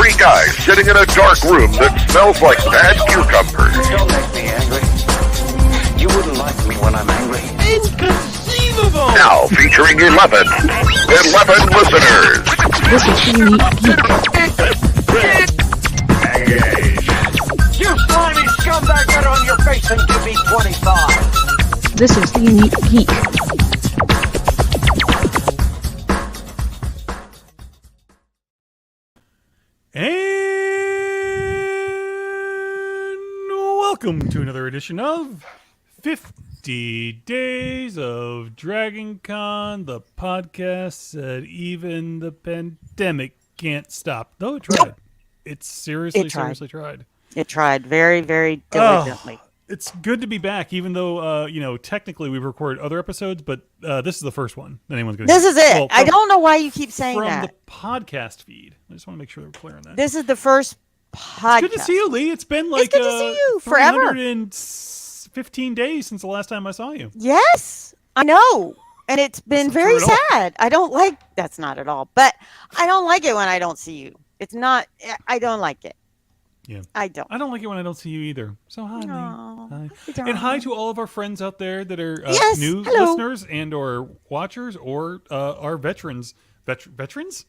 Three guys sitting in a dark room that smells like bad cucumbers. Don't make me angry. You wouldn't like me when I'm angry. Inconceivable! Now featuring 11 listeners. This is the Unique Geek. You slimy scumbag, get on your face and give me 25. This is the Unique Geek. And welcome to another edition of 50 Days of Dragon Con, the podcast that even the pandemic can't stop. Though it tried. Nope. It seriously tried. It tried very, very diligently. It's good to be back, even though, technically we've recorded other episodes, but this is the first one that anyone's going to This is it. Well, I don't know why you keep saying from that. the podcast feed. I just want to make sure that we're clear on that. This is the first podcast. It's good to see you, Leigh. It's been like It's good to see you forever. 315 days since the last time I saw you. Yes, I know. And it's been That's not very true at all. sad. I don't like, that's not at all, but I don't like it when I don't see you. It's not, I don't like it. Yeah. I don't. I don't like it when I don't see you either. So hi, Leigh. Aw, Hi. darling. And hi to all of our friends out there that are Yes, new hello. listeners and or watchers or our veterans. Veterans?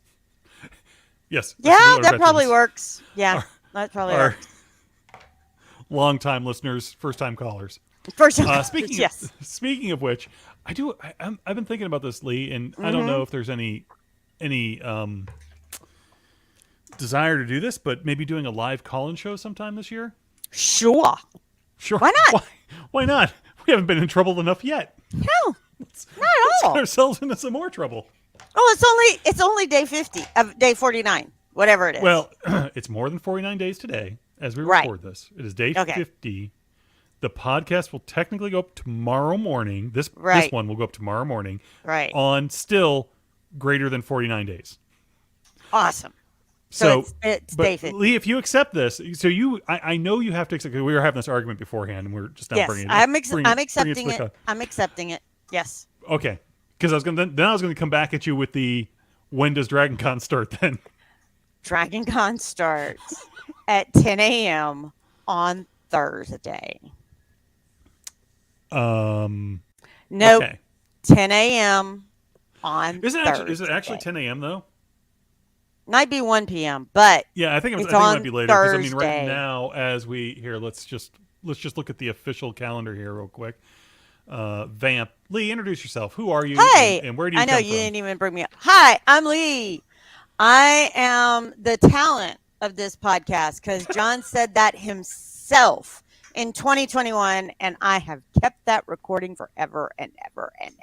Yes. Yeah, our that probably veterans. works. Yeah, that probably Our works. long-time listeners, first-time callers. First, Speaking of which, I've been thinking about this, Leigh, and I don't know if there's any desire to do this, but maybe doing a live call-in show sometime this year. Sure. Sure. Why not? Why not? We haven't been in trouble enough yet. No, Let's not at get all. ourselves into some more trouble. Oh, it's only day 50, day 49, whatever it is. Well, it's more than 49 days today as we Right. record this. It is day Okay. 50. The podcast will technically go up tomorrow morning. This Right. one will go up tomorrow morning right. on still greater than 49 days. Awesome. So it's but day 50. Leigh, if you accept this, so I know you have to accept. 'Cause we were having this argument beforehand, and we're just not Yes, bringing it. I'm bringing accepting to the it. I'm accepting it. Yes. Okay, because I was gonna come back at you with the when does Dragon Con start then? Dragon Con starts at 10 a.m. on Thursday. Nope. Nope. Okay. 10 a.m. on Is it Thursday. actually 10 a.m. though? Might be 1 p.m., but Yeah, I think It's it might on be later. Because I mean, right Thursday. now, as we here, let's just look at the official calendar here real quick. Vamp, Leigh, introduce yourself. Who are you? Hey, and where do you I know come you from? didn't even bring me up. Hi, I'm Leigh. I am the talent of this podcast because John said that himself in 2021, and I have kept that recording forever and ever and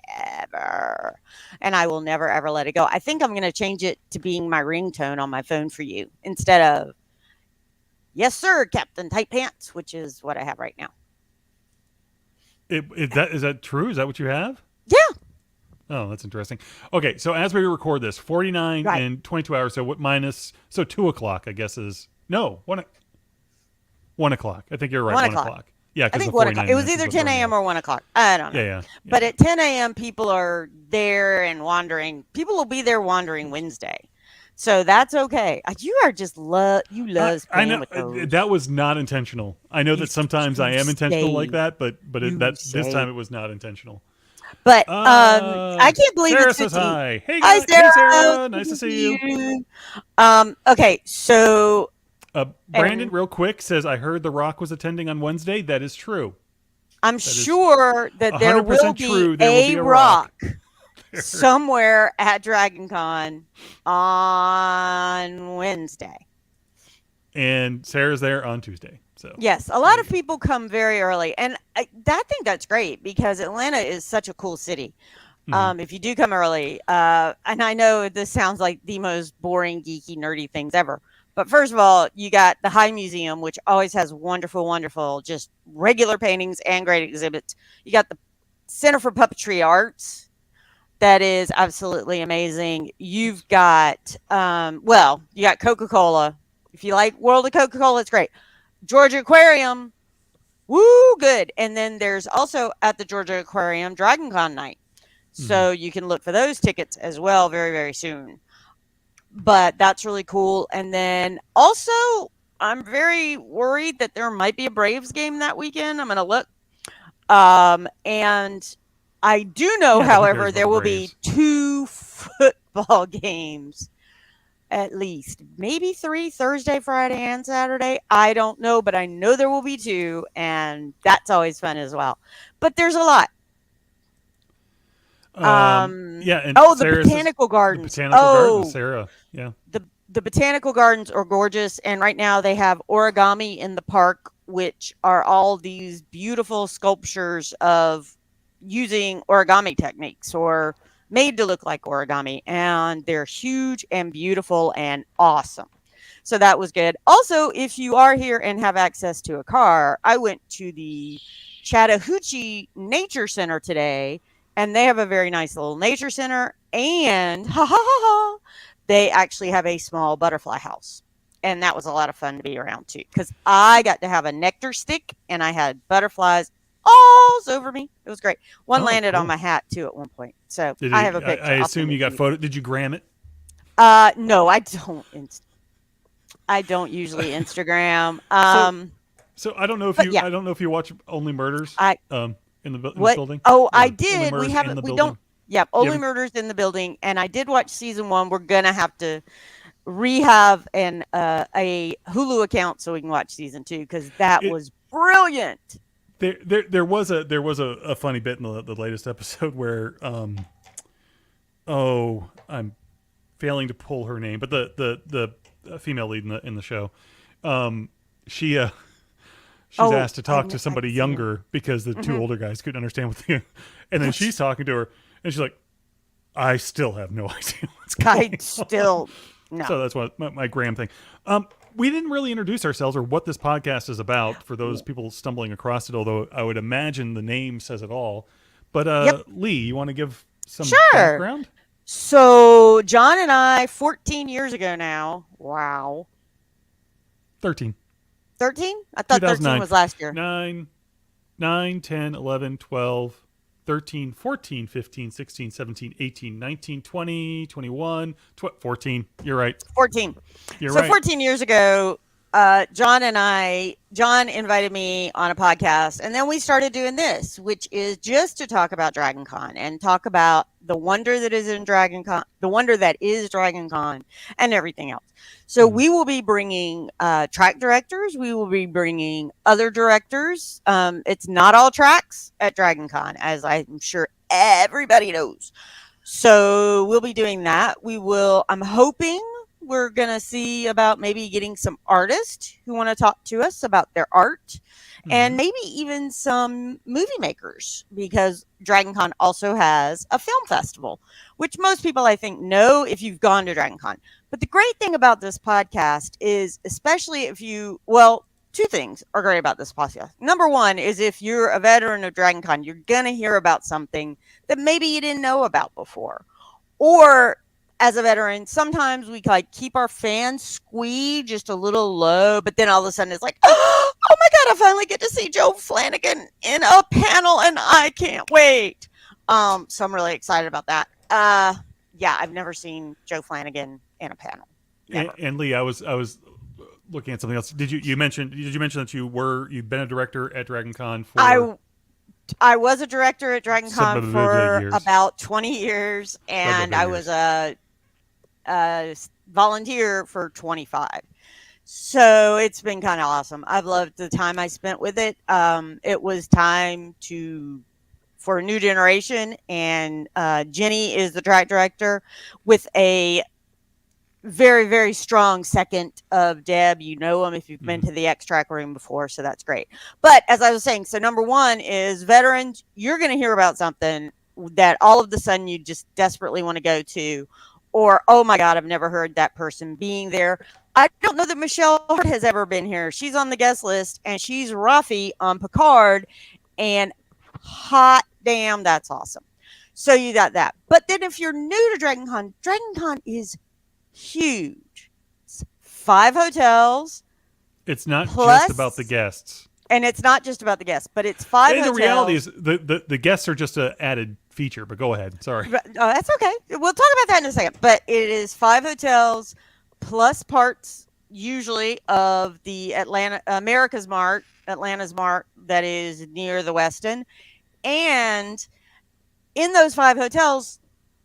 ever. And I will never, ever let it go. I think I'm going to change it to being my ringtone on my phone for you instead of, yes, sir, Captain Tight Pants, which is what I have right now. Is that true? Is that what you have? Yeah. Oh, that's interesting. Okay, so as we record this, 49 Right. and 22 hours. So what so 2 o'clock, I guess is no 1 o'clock. I think you're right. 1 1 o'clock. o'clock. Yeah, I think 1 o'clock. It was either 10 a.m. or 1 o'clock. I don't know. Yeah. But at 10 a.m., people are there and wandering. People will be there wandering Wednesday. So that's okay. You are just love I playing know with those. that was not intentional. I know that sometimes I am intentional like that, but this time it was not intentional. But I can't believe Sarah it's says 15. hi. Hey, Hi, guys. Sarah. Hey, Sarah. Nice to see you. Okay, so Brandon, real quick, says, I heard The Rock was attending on Wednesday. That is true. I'm sure that there 100% will true. be There will be a a rock Rock. somewhere at Dragon Con on Wednesday. And Sarah's there on Tuesday. So Yes, a lot of people come very early, and I think that's great because Atlanta is such a cool city. If you do come early, and I know this sounds like the most boring, geeky, nerdy things ever, but first of all, you got the High Museum, which always has wonderful, wonderful, just regular paintings and great exhibits. You got the Center for Puppetry Arts, that is absolutely amazing. You've got, you got Coca-Cola. If you like World of Coca-Cola, it's great. Georgia Aquarium, woo, good. And then there's also at the Georgia Aquarium Dragon Con night. So you can look for those tickets as well very, very soon. but that's really cool. And then also, I'm very worried that there might be a Braves game that weekend. I'm going to look. And I do know, Yeah, but who cares however, about there the will be Braves? 2 football games at least. Maybe 3, Thursday, Friday, and Saturday. I don't know, but I know there will be 2, and that's always fun as well. But there's a lot. Yeah, and Oh, the Sarah says botanical the gardens. botanical gardens. Oh, Sarah, yeah. the botanical gardens are gorgeous, and right now they have origami in the park, which are all these beautiful sculptures of using origami techniques or made to look like origami, and they're huge and beautiful and awesome. So that was good. Also, if you are here and have access to a car, I went to the Chattahoochee Nature Center today, and they have a very nice little nature center, and ha ha ha ha, they actually have a small butterfly house. And that was a lot of fun to be around too, because I got to have a nectar stick and I had butterflies all over me. It was great. One Oh, landed on cool. my hat too at one point. So Did I it, have a picture. I I'll assume send you it to got you. photo. Did you gram it? No, I don't. I don't usually Instagram. So I don't know if But you yeah, I don't know if you watch Only Murders I in this what? building, Oh, I or Only did. We Murders in haven't. the We don't. building. Yep. You Only haven't? Murders in the Building, and I did watch season 1. We're gonna have to rehab a Hulu account so we can watch season 2 because that It was brilliant. there was a funny bit in the latest episode where oh, I'm failing to pull her name, but the female lead in the show, she she's Oh, asked to talk to I've somebody seen it. younger because the two Hmm. older guys couldn't understand what the, and then she's talking to her and she's like, I still have no idea what's I going on. still no. So that's what my Graham thing. We didn't really introduce ourselves or what this podcast is about for those people stumbling across it, although I would imagine the name says it all. But Yep. Leigh, you want to give some Sure. background? So John and I, 14 years ago now. Wow. 13. 13? I thought 13 2009. was last year. 9, 10, 11, 12, 13, 14, 15, 16, 17, 18, 19, 20, 21, 14. You're right. 14. You're So right. 14 years ago, John invited me on a podcast, and then we started doing this, which is just to talk about Dragon Con and talk about the wonder that is in Dragon Con, the wonder that is Dragon Con, and everything else. So we will be bringing track directors. We will be bringing other directors. It's not all tracks at Dragon Con, as I'm sure everybody knows. So we'll be doing that. I'm hoping we're going to see about maybe getting some artists who want to talk to us about their art and maybe even some movie makers because Dragon Con also has a film festival, which most people I think know if you've gone to Dragon Con. But the great thing about this podcast is, especially if two things are great about this podcast. Number one is if you're a veteran of Dragon Con, you're going to hear about something that maybe you didn't know about before. Or as a veteran, sometimes we like keep our fans squeed just a little low, but then all of a sudden it's like, oh my God, I finally get to see Joe Flanagan in a panel and I can't wait. So I'm really excited about that. Yeah, I've never seen Joe Flanagan in a panel. And Leigh, I was looking at something else. Did you mention that you've been a director at Dragon Con for I was a director at Dragon Con for years. about 20 years, and I was a volunteer for 25. So it's been kind of awesome. I've loved the time I spent with it. It was time for a new generation, and Jenny is the track director with a very, very strong second of Deb. You know him if you've been to the X-Track room before, so that's great. But as I was saying, so number one is veterans. You're going to hear about something that all of a sudden you just desperately want to go to, or, oh my God, I've never heard that person being there. I don't know that Michelle Hart has ever been here. She's on the guest list, and she's Rafi on Picard, and hot damn, that's awesome. So you got that. But then if you're new to Dragon Con is huge. It's 5 hotels. It's not Plus, just about the guests. And it's not just about the guests, but it's 5 And hotels. the reality is the guests are just an added feature. But go ahead. Sorry. Oh, that's okay. We'll talk about that in a second. But it is 5 hotels plus parts usually of the Atlanta's Mart that is near the Westin. And in those 5 hotels,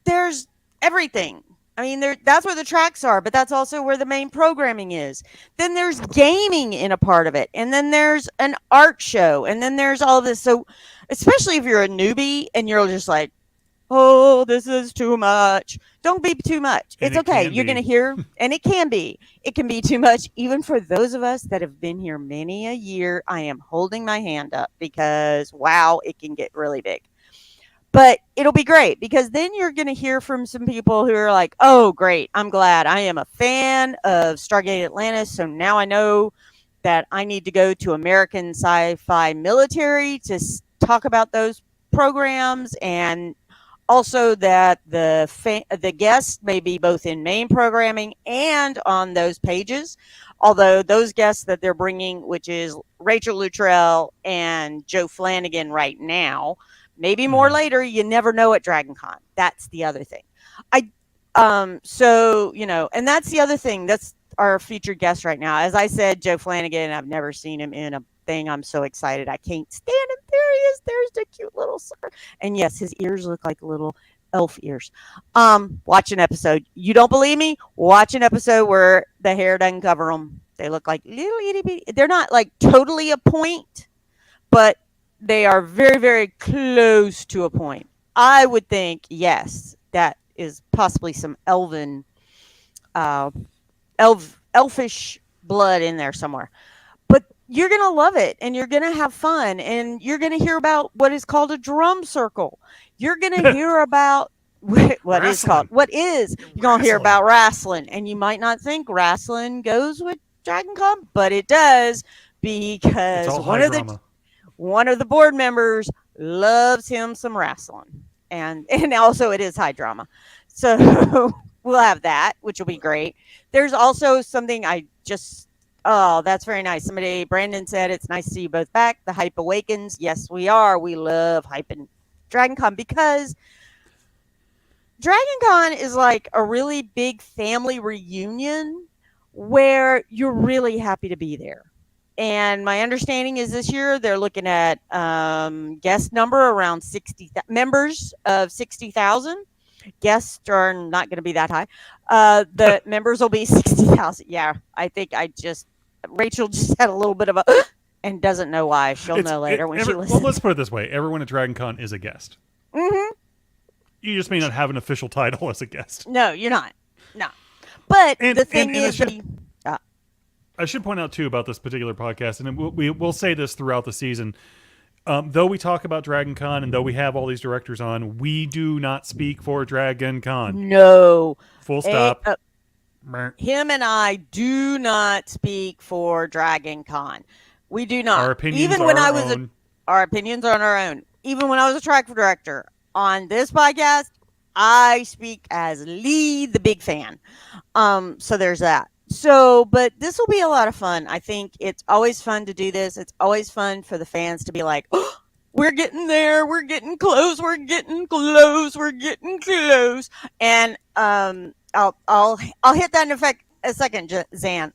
there's everything. I mean, that's where the tracks are, but that's also where the main programming is. Then there's gaming in a part of it, and then there's an art show, and then there's all this. So, especially if you're a newbie and you're just like, oh, this is too much. Don't be too much. And it's it okay. can You're be. going to hear, and it can be. It can be too much, even for those of us that have been here many a year. I am holding my hand up because, wow, it can get really big. But it'll be great because then you're going to hear from some people who are like, oh, great. I'm glad. I am a fan of Stargate Atlantis. So now I know that I need to go to American Sci-Fi Military to talk about those programs, and also that the guests may be both in main programming and on those pages. Although those guests that they're bringing, which is Rachel Luttrell and Joe Flanagan right now, maybe more later, you never know at DragonCon. That's the other thing. So, and that's the other thing. That's our featured guest right now. As I said, Joe Flanagan, I've never seen him in a thing. I'm so excited. I can't stand him. There he is. There's the cute little sucker. And yes, his ears look like little elf ears. Watch an episode. You don't believe me? Watch an episode where the hair doesn't cover them. They look like little itty bitty. They're not like totally a point, but they are very, very close to a point. I would think, yes, that is possibly some elfish blood in there somewhere. But you're going to love it, and you're going to have fun, and you're going to hear about what is called a drum circle. You're going to hear about what is called. You're going to hear about wrestling, and you might not think wrestling goes with DragonCon, but it does, because It's all high drama. One of the board members loves him some wrestling, and also it is high drama. So we'll have that, which will be great. There's also something that's very nice. Brandon said, it's nice to see you both back. The hype awakens. Yes, we are. We love hyping DragonCon because DragonCon is like a really big family reunion where you're really happy to be there. And my understanding is this year they're looking at guest number around 60 members of 60,000. Guests are not going to be that high. The members will be 60,000. Yeah, I think Rachel just had a little bit of a and doesn't know why. She'll know later when she listens. Well, let's put it this way. Everyone at DragonCon is a guest. Mm-hmm. You just may not have an official title as a guest. No, you're not. No. But the thing is... I should point out, too, about this particular podcast, and we'll say this throughout the season. Though we talk about DragonCon and though we have all these directors on, we do not speak for DragonCon. No. Full stop. Him and I do not speak for DragonCon. We do not. Our opinions Even are when our own. Our opinions are on our own. Even when I was a track director on this podcast, I speak as Leigh, the big fan. So there's that. But this will be a lot of fun. I think it's always fun to do this. It's always fun for the fans to be like, oh, we're getting there. We're getting close. We're getting close. We're getting close. And I'll hit that in a second, Zan.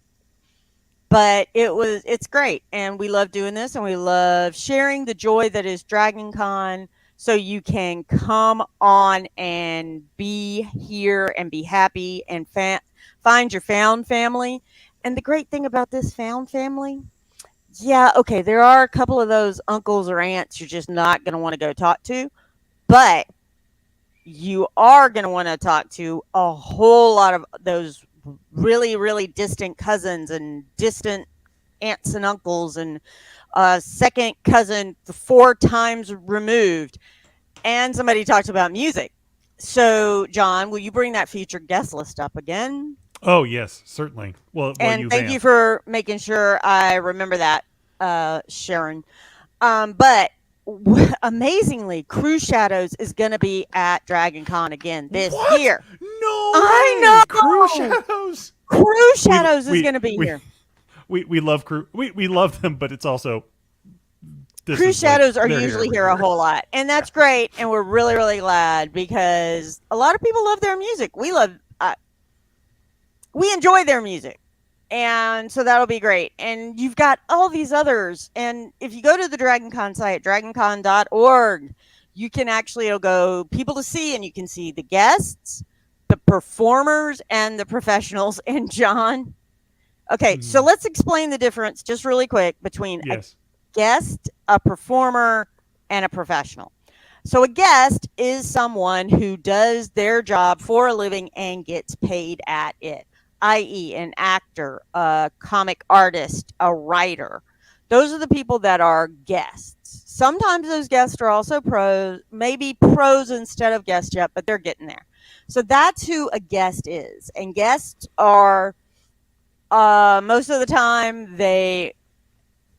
But it's great. And we love doing this, and we love sharing the joy that is DragonCon, so you can come on and be here and be happy and find your found family. And the great thing about this found family, there are a couple of those uncles or aunts you're just not going to want to go talk to, but you are going to want to talk to a whole lot of those really, really distant cousins and distant aunts and uncles and second cousin 4 times removed. And somebody talked about music. So, John, will you bring that featured guest list up again? Oh, yes, certainly. Well, and thank you for making sure I remember that, Sharon. But amazingly, Cruise Shadows is going to be at DragonCon again this year. No, I know. Cruise Shadows. Cruise Shadows is going to be here. We love Crew. We love them, but it's also Cruise Shadows are usually here a whole lot, and that's great, and we're really, really glad because a lot of people love their music. We enjoy their music, and so that'll be great. And you've got all these others, and if you go to the DragonCon site, dragoncon.org, you can actually, it'll go people to see, and you can see the guests, the performers, and the professionals. And John, okay, so let's explain the difference just really quick between a guest, a performer, and a professional. So a guest is someone who does their job for a living and gets paid at it, i.e. an actor, a comic artist, a writer. Those are the people that are guests. Sometimes those guests are also pros, maybe pros instead of guests yet, but they're getting there. So that's who a guest is. And guests are, most of the time, they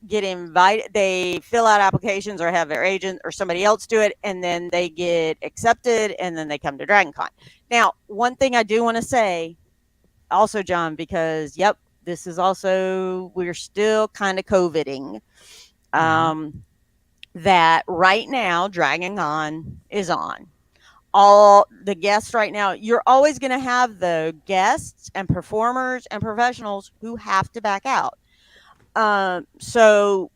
get invited, they fill out applications or have their agent or somebody else do it, and then they get accepted, and then they come to DragonCon. Now, one thing I do want to say also, John, because this is also, we're still kind of COVIDing, that right now DragonCon is on. All the guests right now, you're always going to have the guests and performers and professionals who have to back out. So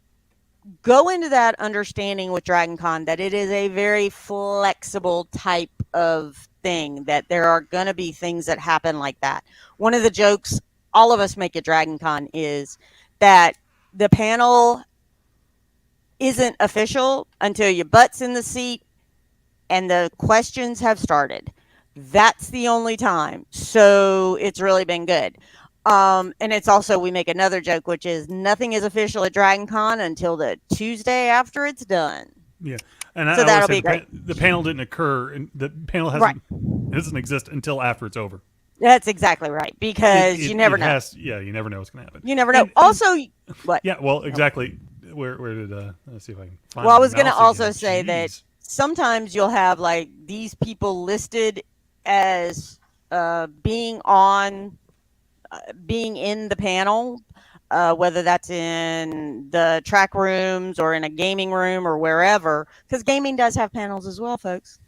go into that understanding with DragonCon that it is a very flexible type of thing, that there are going to be things that happen like that. One of the jokes all of us make at DragonCon is that the panel isn't official until your butt's in the seat and the questions have started. That's the only time. So it's really been good. And it's also, we make another joke, which is nothing is official at DragonCon until the Tuesday after it's done. Yeah. And so that'll be great. The panel didn't occur, and the panel doesn't exist until after it's over. That's exactly right, because you never know. You never know what's going to happen. You never know. Also, what? Yeah, well, exactly. Where did, let's see if I can find Well, I was going to also again. say that sometimes you'll have, like, these people listed as being in the panel, whether that's in the track rooms or in a gaming room or wherever, because gaming does have panels as well, folks.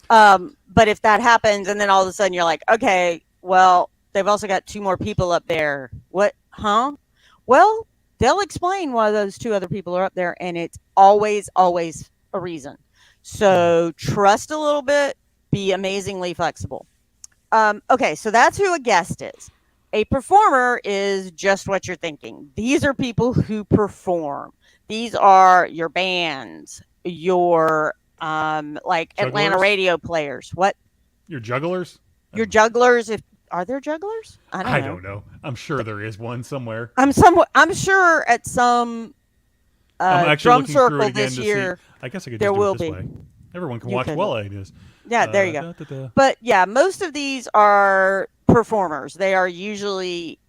But if that happens and then all of a sudden you're like, okay, well, they've also got 2 more people up there. What? Huh? Well, they'll explain why those 2 other people are up there, and it's always, always a reason. So trust a little bit, be amazingly flexible. Okay, so that's who a guest is. A performer is just what you're thinking. These are people who perform. These are your bands, your like jugglers? Atlanta radio players. What? Your jugglers? Your jugglers. Are there jugglers? I don't know. I'm sure there is one somewhere. I'm sure at some drum circle this year. I guess I could just there do will it this be. way. Everyone can watch while I do this. Yeah, there you go. But yeah, most of these are performers. They are usually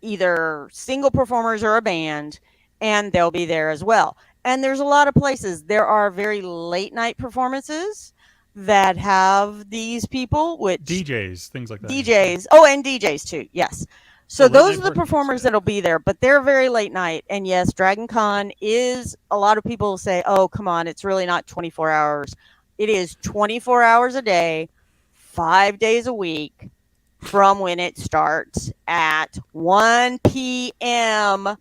either single performers or a band, and they'll be there as well. And there's a lot of places. There are very late night performances that have these people, which DJs, things like that. DJs. Oh, and DJs too. Yes. So those are the performers that'll be there, but they're very late night. And yes, DragonCon is, a lot of people say, oh, come on, it's really not 24 hours. It is 24 hours a day, 5 days a week from when it starts at 1 p.m.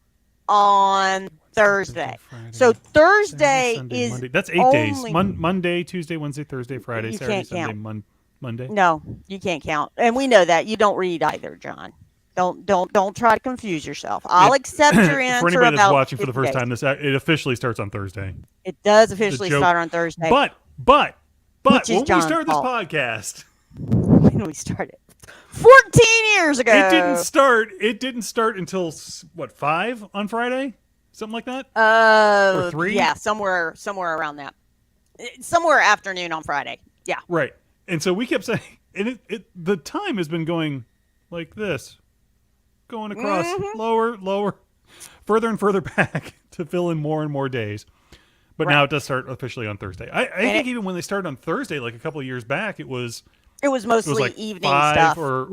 on Thursday. Friday, so Thursday Saturday, Sunday, is Monday. That's 8 days. Monday, Tuesday, Wednesday, Thursday, Friday, you Saturday, can't Sunday, count. Monday. No, you can't count. And we know that. You don't read either, John. Don't try to confuse yourself. I'll accept your answer. For anybody that's watching for the 50 first days. time, it officially starts on Thursday. It does officially start on Thursday. But Which is when we John's started this fault. podcast, when we started 14 years ago, it didn't start until what, 5 on Friday, something like that. Or 3. Yeah, somewhere around that. Somewhere afternoon on Friday. Yeah. Right. And so we kept saying, and the time has been going like this, going across lower, further and further back to fill in more and more days. But now it does start officially on Thursday. I think even when they started on Thursday, like a couple of years back, it was mostly like evening 5 stuff. or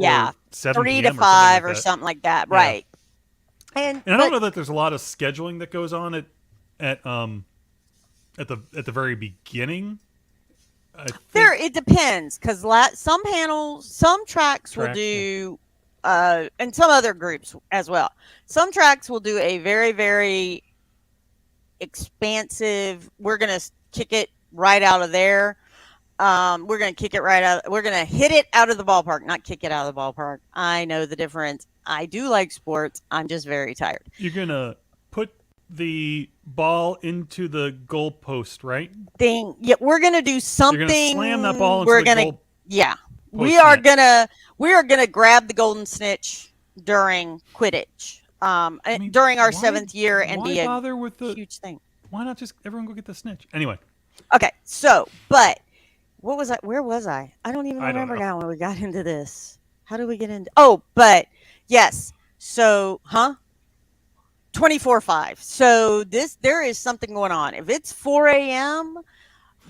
7 3 PM to 5 or or something like that. Yeah. Right. And I don't know that there's a lot of scheduling that goes on at at the very beginning. It depends because some tracks will do, and some other groups as well. Some tracks will do a very, very expansive. We're gonna kick it right out of there. We're gonna kick it right out. We're gonna hit it out of the ballpark, not kick it out of the ballpark. I know the difference. I do like sports. I'm just very tired. You're gonna put the ball into the goalpost, right? Yeah, we're gonna do something. You're gonna slam that ball into the goal. Yeah, we are gonna grab the golden snitch during Quidditch. During our 7th year, and be a huge thing. Why not just everyone go get the snitch? Anyway. Okay, so but what was I? Where was I? I don't even remember now when we got into this. How did we get into? Oh, but yes. So, 24/5. So there is something going on. If it's 4 a.m.,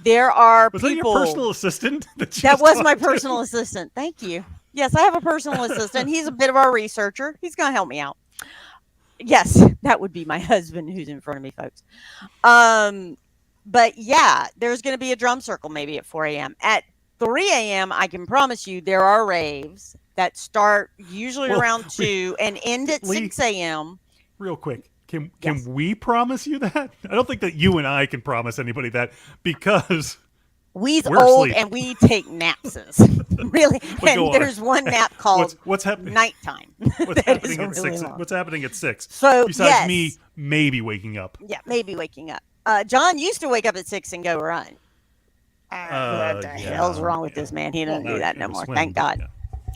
there are was people. Was that your personal assistant? That was my personal assistant. Thank you. Yes, I have a personal assistant. He's a bit of our researcher. He's going to help me out. Yes, that would be my husband who's in front of me, folks. But yeah, there's going to be a drum circle maybe at 4 a.m. At 3 a.m., I can promise you there are raves that start usually around 2 and end at 6 a.m. Real quick, can we promise you that? I don't think that you and I can promise anybody that because we're old asleep. And we take naps. Really, and there's one nap called what's happening nighttime. What's happening at 6? What's happening at 6? So besides me, maybe waking up. Yeah, maybe waking up. John used to wake up at 6 and go run. What the hell's wrong with this man? He doesn't do that no more. Swim, thank God. Yeah.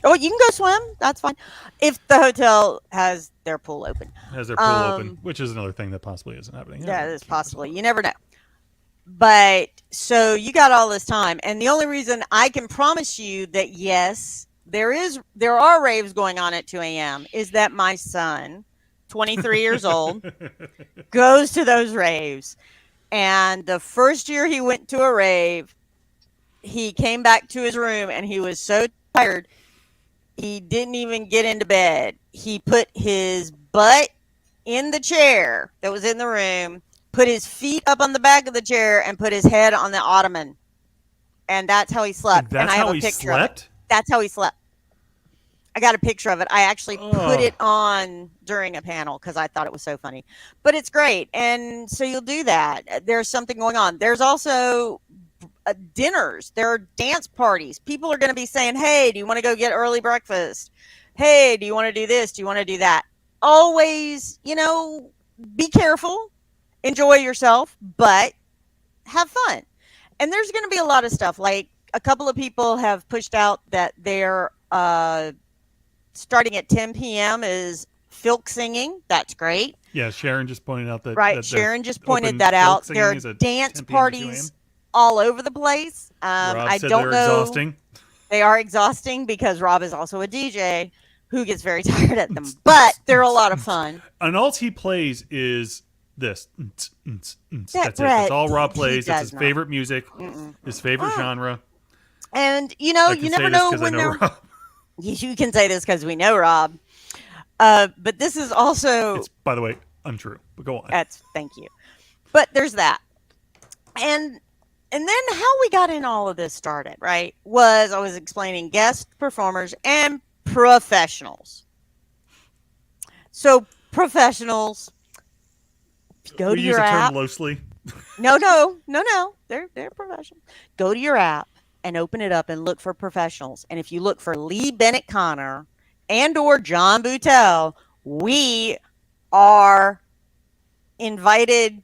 Oh, you can go swim. That's fine. If the hotel has their pool open. Has their pool open, which is another thing that possibly isn't happening. Yeah, it's possibly. You never know. But so you got all this time, and the only reason I can promise you that yes, there are raves going on at 2 a.m. is that my son, 23 years old, goes to those raves. And the first year he went to a rave, he came back to his room and he was so tired, he didn't even get into bed. He put his butt in the chair that was in the room, put his feet up on the back of the chair, and put his head on the ottoman. And that's how he slept. And I have a picture of it. That's how he slept. I got a picture of it. I actually put it on during a panel because I thought it was so funny. But it's great. And so you'll do that. There's something going on. There's also dinners. There are dance parties. People are going to be saying, hey, do you want to go get early breakfast? Hey, do you want to do this? Do you want to do that? Always, be careful. Enjoy yourself, but have fun. And there's going to be a lot of stuff. Like a couple of people have pushed out that they're starting at 10 p.m. is filk singing. That's great. Yeah, Sharon just pointed out that. Right, Sharon just pointed that out. There are dance parties all over the place. I don't know. Exhausting. They are exhausting because Rob is also a DJ who gets very tired at them. But they're a lot of fun. And all he plays is this. That's it. That's all Rob plays. It's his favorite music, his favorite genre. And, you never know when they're... You can say this because we know Rob. But this is also... It's, by the way, untrue. But go on. Thank you. But there's that. And then how we got in all of this started, right, was I was explaining guest performers and professionals. So professionals, go to your app. Use a term loosely. No. They're professionals. Go to your app and open it up and look for professionals. And if you look for Lee Bennett Connor and or John Boutel, we are invited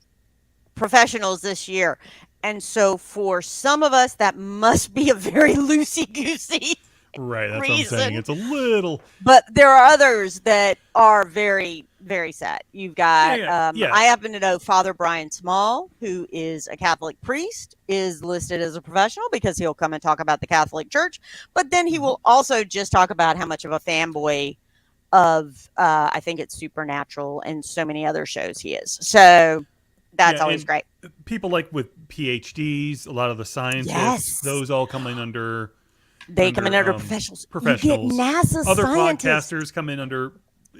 professionals this year. And so for some of us, that must be a very loosey-goosey Right, that's reason. what I'm saying. It's a little... But there are others that are very, very set. You've got, I happen to know Father Brian Small, who is a Catholic priest, is listed as a professional because he'll come and talk about the Catholic Church. But then he will also just talk about how much of a fanboy of, I think it's Supernatural and so many other shows he is. So that's always great. People like with PhDs, a lot of the scientists, those all come in under... They come in under professionals. You get NASA Other scientists. podcasters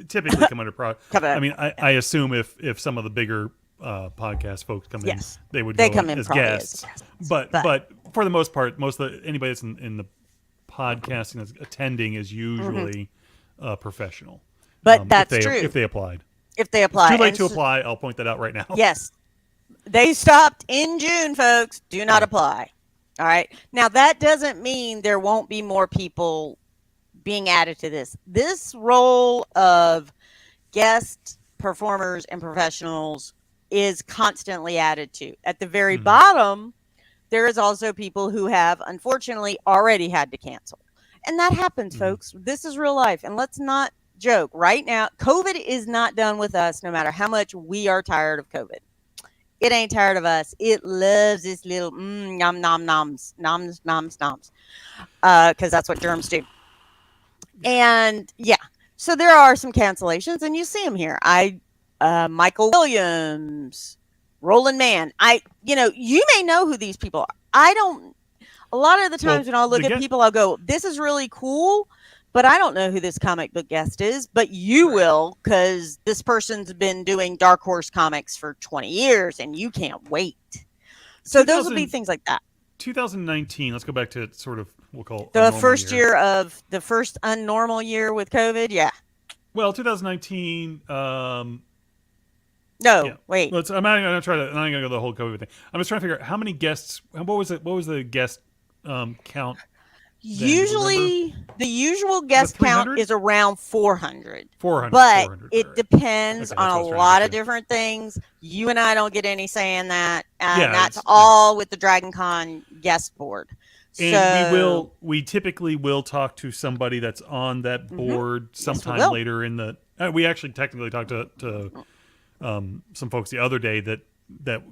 typically come in under. I mean, I assume if some of the bigger podcast folks come Yes. in, they would They go come in as probably as guests. guests. But for the most part, anybody that's in the podcasting that's attending is usually professional. But that's if true. If they applied. If they apply. It's too late to apply. I'll point that out right now. Yes. They stopped in June, folks. Do not apply. All right. Now, that doesn't mean there won't be more people being added to this. This role of guest performers and professionals is constantly added to. At the very bottom, there is also people who have, unfortunately, already had to cancel. And that happens, folks. This is real life. And let's not joke. Right now, COVID is not done with us, no matter how much we are tired of COVID. It ain't tired of us. It loves this little nom nom noms, because that's what germs do. And yeah, so there are some cancellations, and you see them here. Michael Williams, Roland Mann. You may know who these people are. I don't. A lot of the times when I look at people, I'll go, "This is really cool," but I don't know who this comic book guest is. But you will, because this person's been doing Dark Horse comics for 20 years, and you can't wait. So those will be things like that. 2019. Let's go back to sort of we'll call the first year of the first unnormal year with COVID. Yeah. Well, 2019. No, yeah. wait. I'm not going to go the whole COVID thing. I'm just trying to figure out how many guests. What was the guest count? Usually, the usual guest count is around 400. 400. But 400, it right. depends Okay, on a lot of different things. You and I don't get any say in that. And that's all with the Dragon Con guest board. And we typically will talk to somebody that's on that board sometime later in the. We actually technically talked to some folks the other day that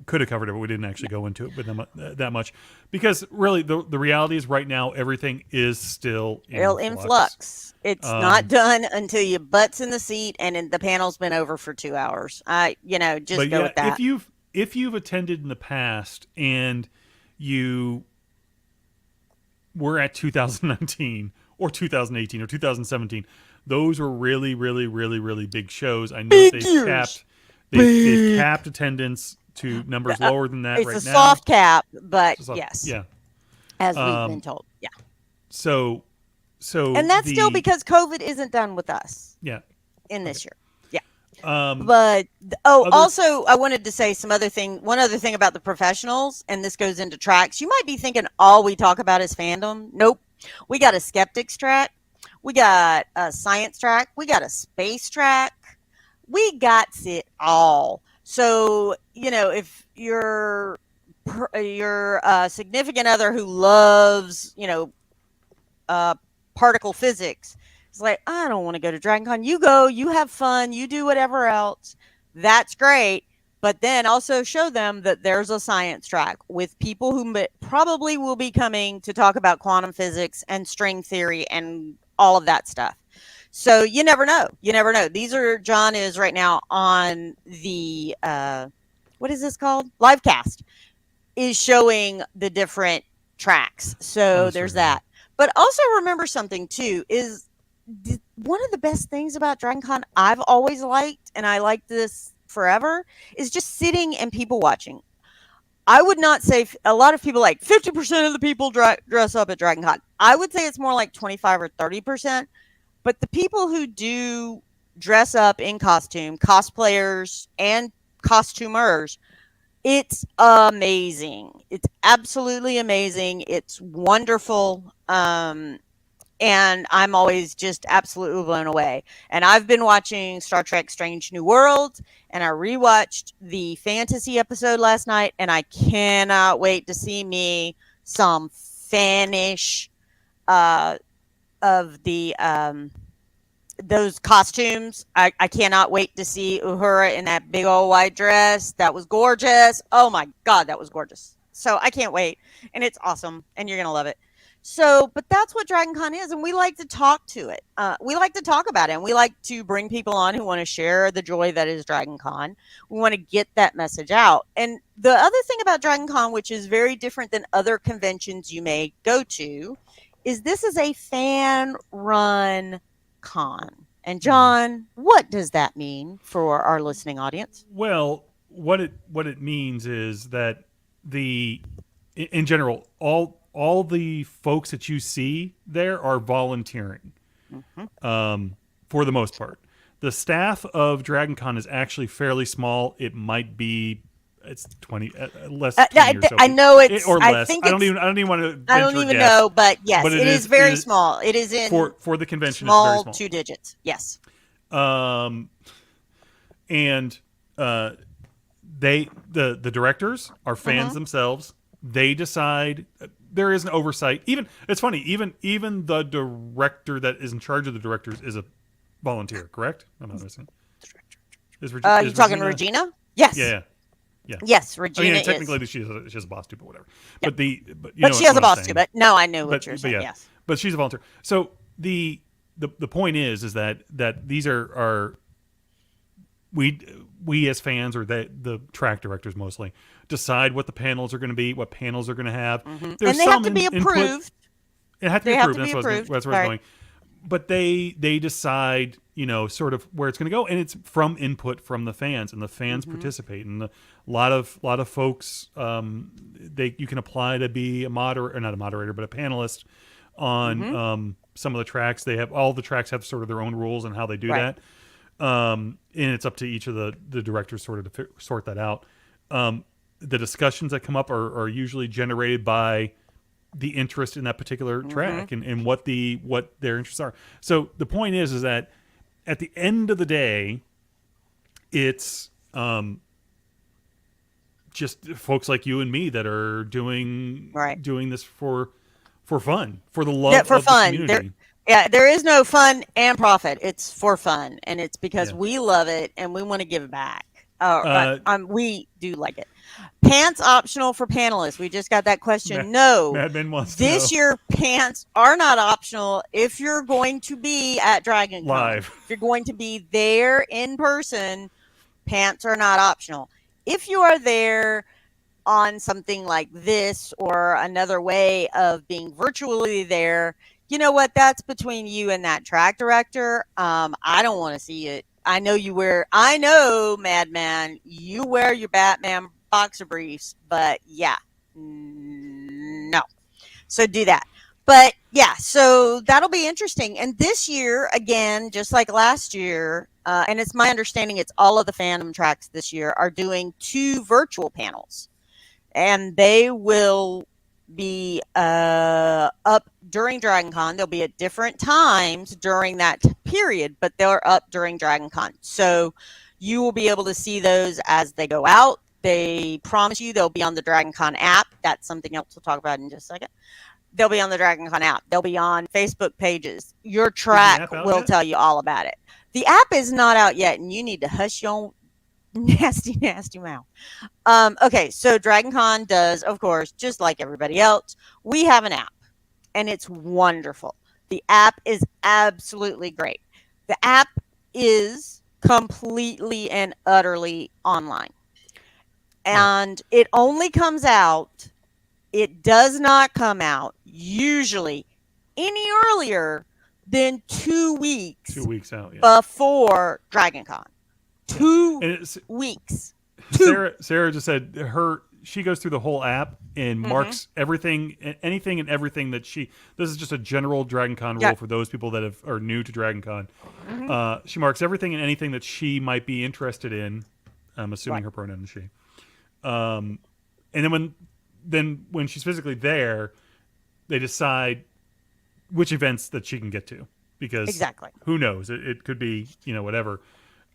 could have covered it, but we didn't actually go into it with them that much, because really the reality is right now everything is still in flux. It's not done until your butt's in the seat and the panel's been over for 2 hours. Just go with that. If you've attended in the past and you were at 2019 or 2018 or 2017, those were really, really, really, really big shows. I know they've capped attendance to numbers lower than that right now. It's a soft cap, but yes. Yeah. As we've been told. Yeah. So and that's still because COVID isn't done with us. Yeah. In this year. Yeah. But also I wanted to say one other thing about the professionals, and this goes into tracks. You might be thinking all we talk about is fandom. Nope. We got a skeptics track. We got a science track. We got a space track. We got it all. So, if you're significant other who loves, particle physics, it's like, I don't want to go to Dragon Con. You go, you have fun, you do whatever else. That's great. But then also show them that there's a science track with people who probably will be coming to talk about quantum physics and string theory and all of that stuff. So you never know. John is right now on the, what is this called? Livecast is showing the different tracks. So there's that. But also remember something too, is one of the best things about Dragon Con I've always liked, and I like this forever, is just sitting and people watching. I would not say a lot of people, like 50% of the people dress up at Dragon Con. I would say it's more like 25 or 30%. But the people who do dress up in costume, cosplayers and costumers, it's amazing. It's absolutely amazing. It's wonderful. And I'm always just absolutely blown away. And I've been watching Star Trek Strange New Worlds, and I rewatched the fantasy episode last night, and I cannot wait to see me some fanish of the those costumes. I cannot wait to see Uhura in that big old white dress. That was gorgeous. Oh my God, that was gorgeous. So I can't wait. And it's awesome. And you're going to love it. So, but that's what Dragon Con is. And we like to talk to it. We like to talk about it. And we like to bring people on who want to share the joy that is Dragon Con. We want to get that message out. And the other thing about Dragon Con, which is very different than other conventions you may go to, is this is a fan-run con. And John, what does that mean for our listening audience? Well, what it means is that in general, all the folks that you see there are volunteering, for the most part. The staff of DragonCon is actually fairly small. It might be it's 20 less than 20 or so. I know it's or I less. think I don't even want to. I don't even know, but yes, but it is very small. It is in for the convention. Small, it's very small. 2 digits. Yes. And the directors are fans themselves. They decide. There is an oversight. Even it's funny. Even the director that is in charge of the directors is a volunteer. Correct? I'm not missing. Is you talking Regina? Yes. Yeah. Yes, Regina. I mean, technically, she has a boss too, but whatever. Yeah. But she has a boss too. But no, I know what you're saying. Yeah. Yes. But she's a volunteer. So the point is that these are we as fans, or the track directors mostly, decide what the panels are going to be, what panels are going to have. And they have to be approved. It has to be approved. That's where I was going. But they decide, sort of where it's going to go, and it's from input from the fans, and the fans participate. And a lot of folks, you can apply to be a moderator, or not a moderator, but a panelist on some of the tracks. All the tracks have sort of their own rules and how they do that. And it's up to each of the directors sort of to sort that out. The discussions that come up are usually generated by the interest in that particular track and what their interests are. So the point is that at the end of the day, it's just folks like you and me that are doing this for fun, for the love of the community. There is no fun and profit. It's for fun, and it's because we love it and we want to give back. We do like it. Pants optional for panelists. We just got that question. No. Mad Men wants to this know. year, pants are not optional if you're going to be at DragonCon. Live. If you're going to be there in person, pants are not optional. If you are there on something like this or another way of being virtually there, you know what? That's between you and that track director. I don't want to see it. I know, Madman, you wear your Batman boxer briefs, but no. So do that. But so that'll be interesting. And this year, again, just like last year, and it's my understanding it's all of the fandom tracks this year are doing 2 virtual panels. And they will be up during DragonCon. They'll be at different times during that period, but they're up during DragonCon. So you will be able to see those as they go out. They promise you they'll be on the DragonCon app. That's something else we'll talk about in just a second. They'll be on the DragonCon app. They'll be on Facebook pages. Your track will tell you all about it. The app is not out yet, and you need to hush your nasty mouth. Okay, so DragonCon does, of course, just like everybody else, we have an app, and it's wonderful. The app is absolutely great. The app is completely and utterly online. And it only comes out, it does not come out usually any earlier than 2 weeks. 2 weeks out, before DragonCon. 2 weeks. Sarah just said she goes through the whole app and marks anything and everything that this is just a general DragonCon rule for those people that are new to DragonCon. She marks everything and anything that she might be interested in. I'm assuming her pronoun is she. And then when she's physically there, they decide which events that she can get to, because who knows, it could be whatever.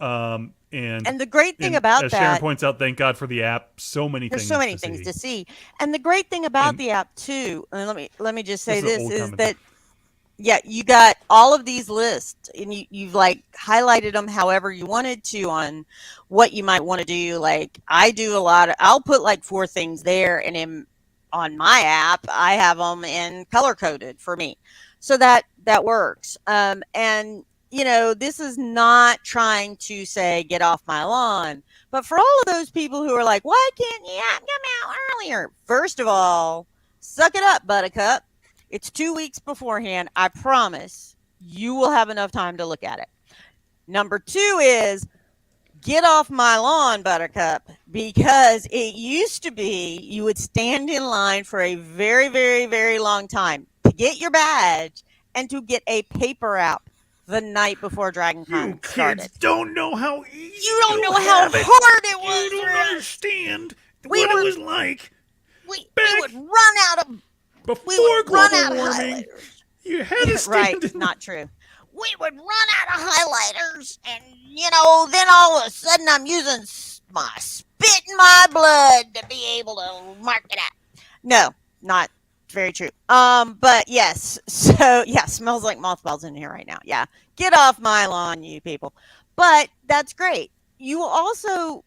And the great thing about as that, Sharon points out, thank God for the app. There's so many things to see. And the great thing about the app too, and let me just say this is that you got all of these lists, and you've like highlighted them however you wanted to on what you might want to do. Like I do I'll put like 4 things there, and on my app I have them in color coded for me, so that works. And this is not trying to say get off my lawn, but for all of those people who are like, why can't the app come out earlier? First of all, suck it up, Buttercup. It's 2 weeks beforehand. I promise you will have enough time to look at it. Number 2 is Get off my lawn, Buttercup, because it used to be you would stand in line for a very, very, very long time to get your badge and to get a paper out the night before You DragonCon kids started. don't know how easy You don't know how have it. hard it was. You don't for us. understand We what were- it was like We back would run out of before run global out of warming. highlighters. You had to stand Right, in not true. We would run out of highlighters, and then all of a sudden I'm using my spit and my blood to be able to mark it out. No, not very true. But yes, so yeah, smells like mothballs in here right now. Yeah, get off my lawn, you people. But that's great. You also.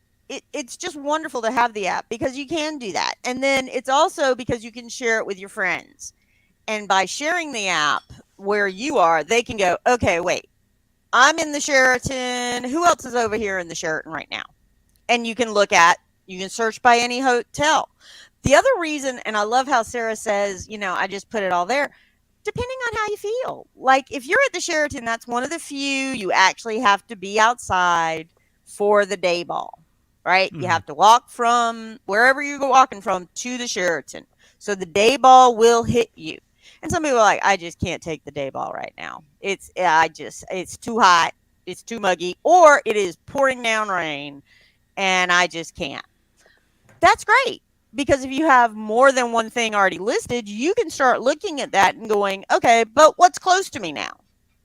It's just wonderful to have the app because you can do that. And then it's also because you can share it with your friends. And by sharing the app where you are, they can go, okay, wait, I'm in the Sheraton. Who else is over here in the Sheraton right now? And you can search by any hotel. The other reason, and I love how Sarah says, I just put it all there, depending on how you feel. Like if you're at the Sheraton, that's one of the few you actually have to be outside for the day ball. Right? You have to walk from wherever you're walking from to the Sheraton. So the day ball will hit you. And some people are like, I just can't take the day ball right now. It's too hot. It's too muggy. Or it is pouring down rain and I just can't. That's great. Because if you have more than one thing already listed, you can start looking at that and going, okay, but what's close to me now?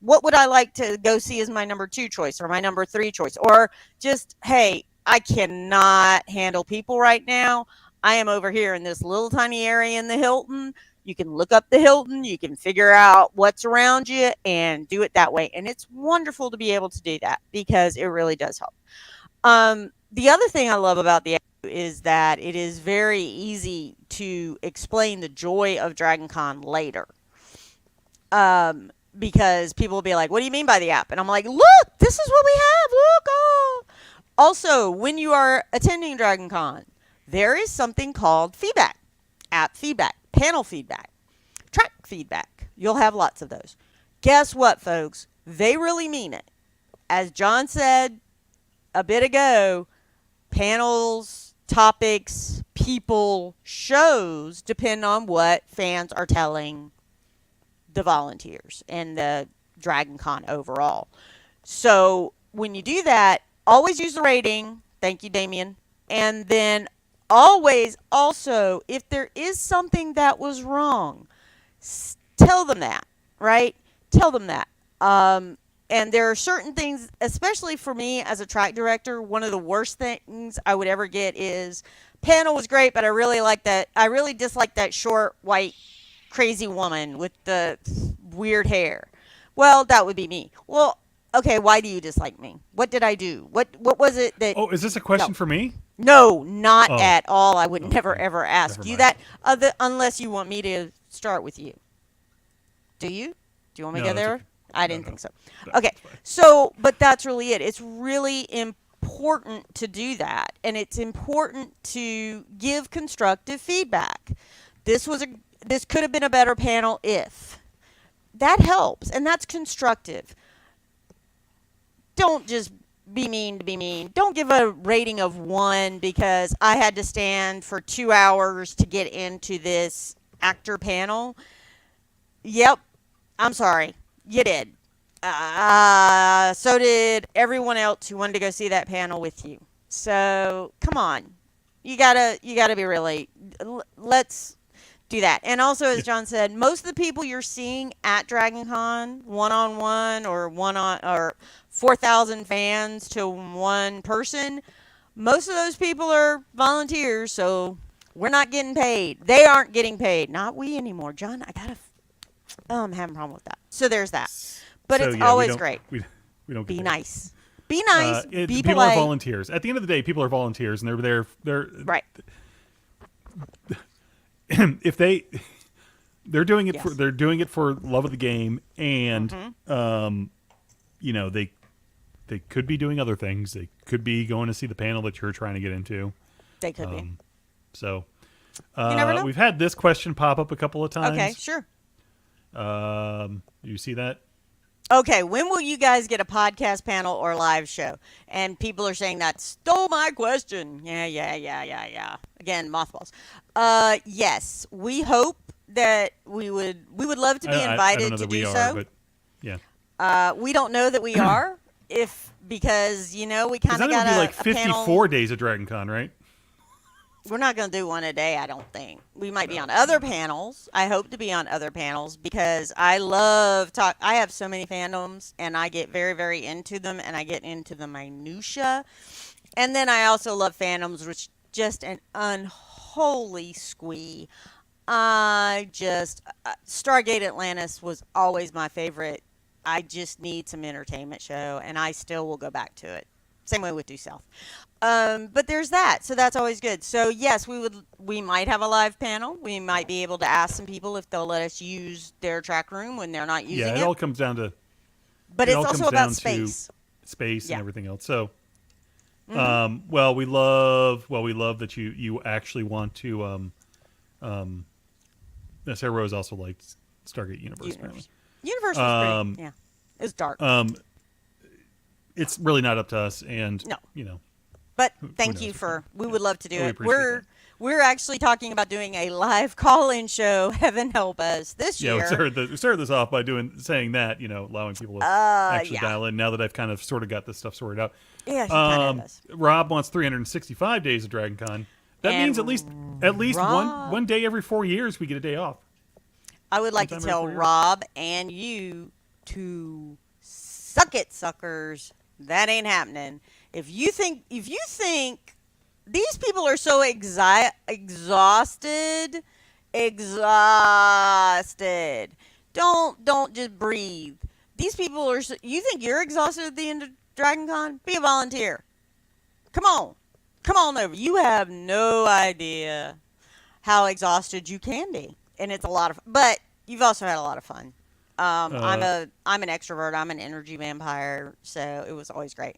What would I like to go see as my number 2 choice or my number 3 choice? Or just, hey, I cannot handle people right now. I am over here in this little tiny area in the Hilton. You can look up the Hilton. You can figure out what's around you and do it that way. And it's wonderful to be able to do that because it really does help. The other thing I love about the app is that it is very easy to explain the joy of DragonCon later. Because people will be like, what do you mean by the app? And I'm like, look, this is what we have. Look, oh. Also, when you are attending DragonCon, there is something called feedback, app feedback, panel feedback, track feedback. You'll have lots of those. Guess what, folks? They really mean it. As John said a bit ago, panels, topics, people, shows depend on what fans are telling the volunteers and the DragonCon overall. So when you do that, always use the rating. Thank you, Damien. And then always also, if there is something that was wrong, tell them that, right? Tell them that. And there are certain things, especially for me as a track director, one of the worst things I would ever get is, panel was great, but I really dislike that short, white, crazy woman with the weird hair. Well, that would be me. Well, okay, why do you dislike me? What did I do? What was it that... Oh, is this a question for me? No, not at all. I would never, ever ask Never you mind. that, unless you want me to start with you. Do you? Do you want me to No, go that's there? okay. I didn't No. think so. No, Okay, that's fine. so, but that's really it. It's really important to do that, and it's important to give constructive feedback. This could have been a better panel if. That helps, and that's constructive. Don't just be mean to be mean. Don't give a rating of 1 because I had to stand for 2 hours to get into this actor panel. Yep, I'm sorry. You did. So did everyone else who wanted to go see that panel with you. So come on, you gotta be really. Let's do that. And also, as John said, most of the people you're seeing at DragonCon, one-on-one or 4,000 fans to one person, most of those people are volunteers, so we're not getting paid. They aren't getting paid. Not we anymore. John, I'm having a problem with that. So there's that. But So, it's yeah, always great. We don't Be get paid. nice. Be nice. Be people polite. are volunteers. At the end of the day, people are volunteers, and they're Right. if they're doing it Yes. they're doing it for love of the game, and they could be doing other things. They could be going to see the panel that you're trying to get into. They could be. So You never know. we've had this question pop up a couple of times. Okay, sure. You see that? Okay, when will you guys get a podcast panel or live show? And people are saying that stole my question. Yeah. Again, mothballs. Yes, we hope that we would love to be I don't invited know to that we do are, so. but yeah. We don't know that we are, because we kind Because of then it got would be like a panel. 54 days of Dragon Con, right? We're not going to do one a day, I don't think. We might be on other panels. I hope to be on other panels because I love talk. I have so many fandoms, and I get very, very into them, and I get into the minutia. And then I also love fandoms, which just an unholy squee. Stargate Atlantis was always my favorite. I just need some entertainment show, and I still will go back to it. Same way with Due South. But there's that, so that's always good. So yes, we might have a live panel. We might be able to ask some people if they'll let us use their track room when they're not using Yeah, it. it all comes down to. But it it's all also comes about down to space. Space Yeah. and everything else. So, well, we love that you actually want to. Sarah Rose also liked Stargate Universe. Apparently. Universe was pretty. Yeah, it's dark. It's really not up to us, and No. But thank knows? you for. We would love to do We it. appreciate We're actually talking about doing a live call-in show. Heaven help us this Yeah, year. we started this off by saying that, allowing people to actually dial in. Now that I've kind of sort of got this stuff sorted out. Yeah, he kind of does. Rob wants 365 days of Dragon Con. That means at least one day every 4 years we get a day off. I would like to Sometime every tell 4 years. Rob and you to suck it, suckers. That ain't happening. If you think these people are so exhausted, don't just breathe. These people are. You think you're exhausted at the end of Dragon Con? Be a volunteer. Come on over. You have no idea how exhausted you can be, and it's a lot of. But you've also had a lot of fun. I'm an extrovert. I'm an energy vampire, so it was always great.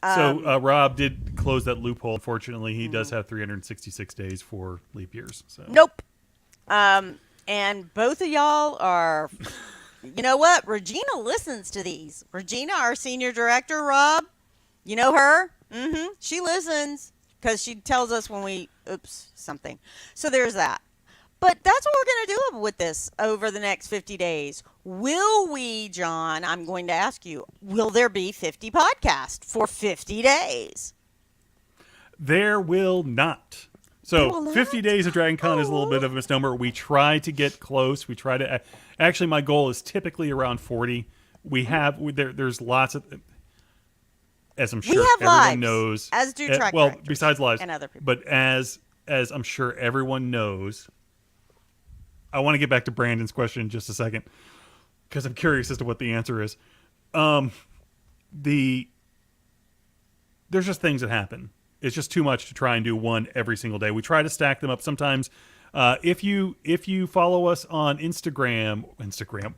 So Rob did close that loophole. Unfortunately, he does have 366 days for leap years. So. Nope. And both of y'all are. You know what? Regina listens to these. Regina, our senior director, Rob. You know her? Mm-hmm. She listens because she tells us when we something. So there's that. But that's what we're going to do with this over the next 50 days. Will we, John, I'm going to ask you, will there be 50 podcasts for 50 days? There will not. So 50 days of Dragon Con is a little bit of a misnomer. We try to get close. We try to actually my goal is typically around 40. There's lots of, as I'm sure everyone lives, knows, as do track well, directors besides lives and other people. But as I'm sure everyone knows, I want to get back to Brandon's question in just a second because I'm curious as to what the answer is. There's just things that happen. It's just too much to try and do one every single day. We try to stack them up. Sometimes, if you follow us on Instagram,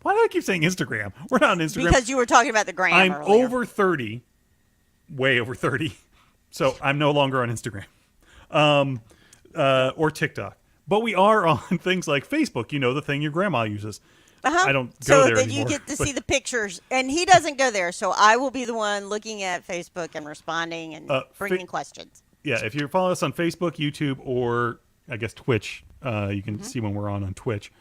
why do I keep saying Instagram? We're not on Instagram. Because you were talking about the gram I'm earlier. over 30, way over 30, so I'm no longer on Instagram or TikTok. But we are on things like Facebook, the thing your grandma uses. I don't go there So that anymore. you get to see the pictures. And he doesn't go there, so I will be the one looking at Facebook and responding and bringing questions. Yeah, if you follow us on Facebook, YouTube, or I guess Twitch, you can see when we're on Twitch.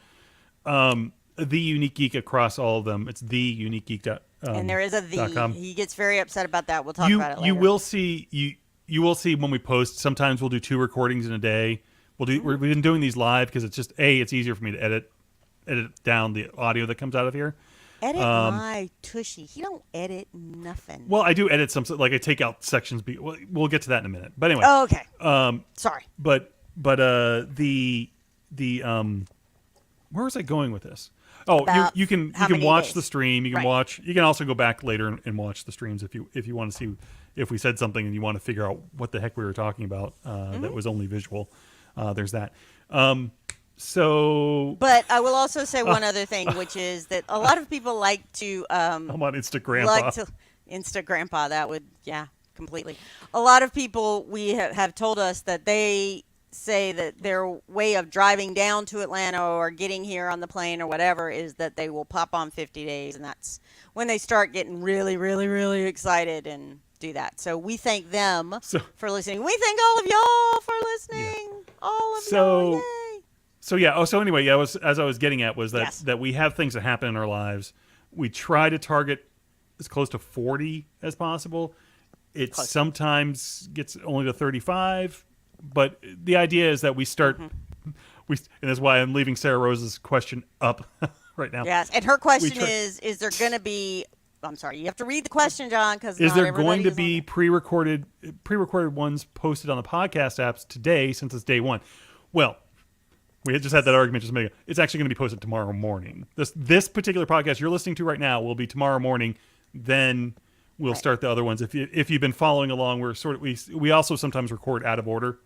The Unique Geek across all of them. It's theuniquegeek.com. And there is a the. He gets very upset about that. We'll talk about it later. You will see when we post. Sometimes we'll do 2 recordings in a day. We've been doing these live because it's just it's easier for me to edit down the audio that comes out of here. Edit my tushy. He don't edit nothing. Well, I do edit some, like I take out sections. We'll get to that in a minute. But anyway. Oh, okay. Sorry. But the where was I going with this? Oh, you can watch days? the stream. You can watch. You can also go back later and watch the streams if you want to see if we said something and you want to figure out what the heck we were talking about. That was only visual. There's that. But I will also say one other thing, which is that a lot of people like to. I'm on Instagram. Instagrampa. That would completely. A lot of people have told us that they say that their way of driving down to Atlanta or getting here on the plane or whatever is that they will pop on 50 days, and that's when they start getting really, really, really excited and do that. So we thank them for listening. We thank all of y'all for listening. All of y'all. Yay. So yeah. So anyway, yeah. As I was getting at was that we have things that happen in our lives. We try to target as close to 40 as possible. It sometimes gets only to 35, but the idea is that we start. And that's why I'm leaving Sarah Rose's question up right now. Yes, and her question is there going to be? I'm sorry, you have to read the question, John, because is there going to be pre-recorded ones posted on the podcast apps today since it's day one? Well, we had just had that argument just a minute ago. It's actually going to be posted tomorrow morning. This particular podcast you're listening to right now will be tomorrow morning. Then we'll start the other ones. If you've been following along, we also sometimes record out of order.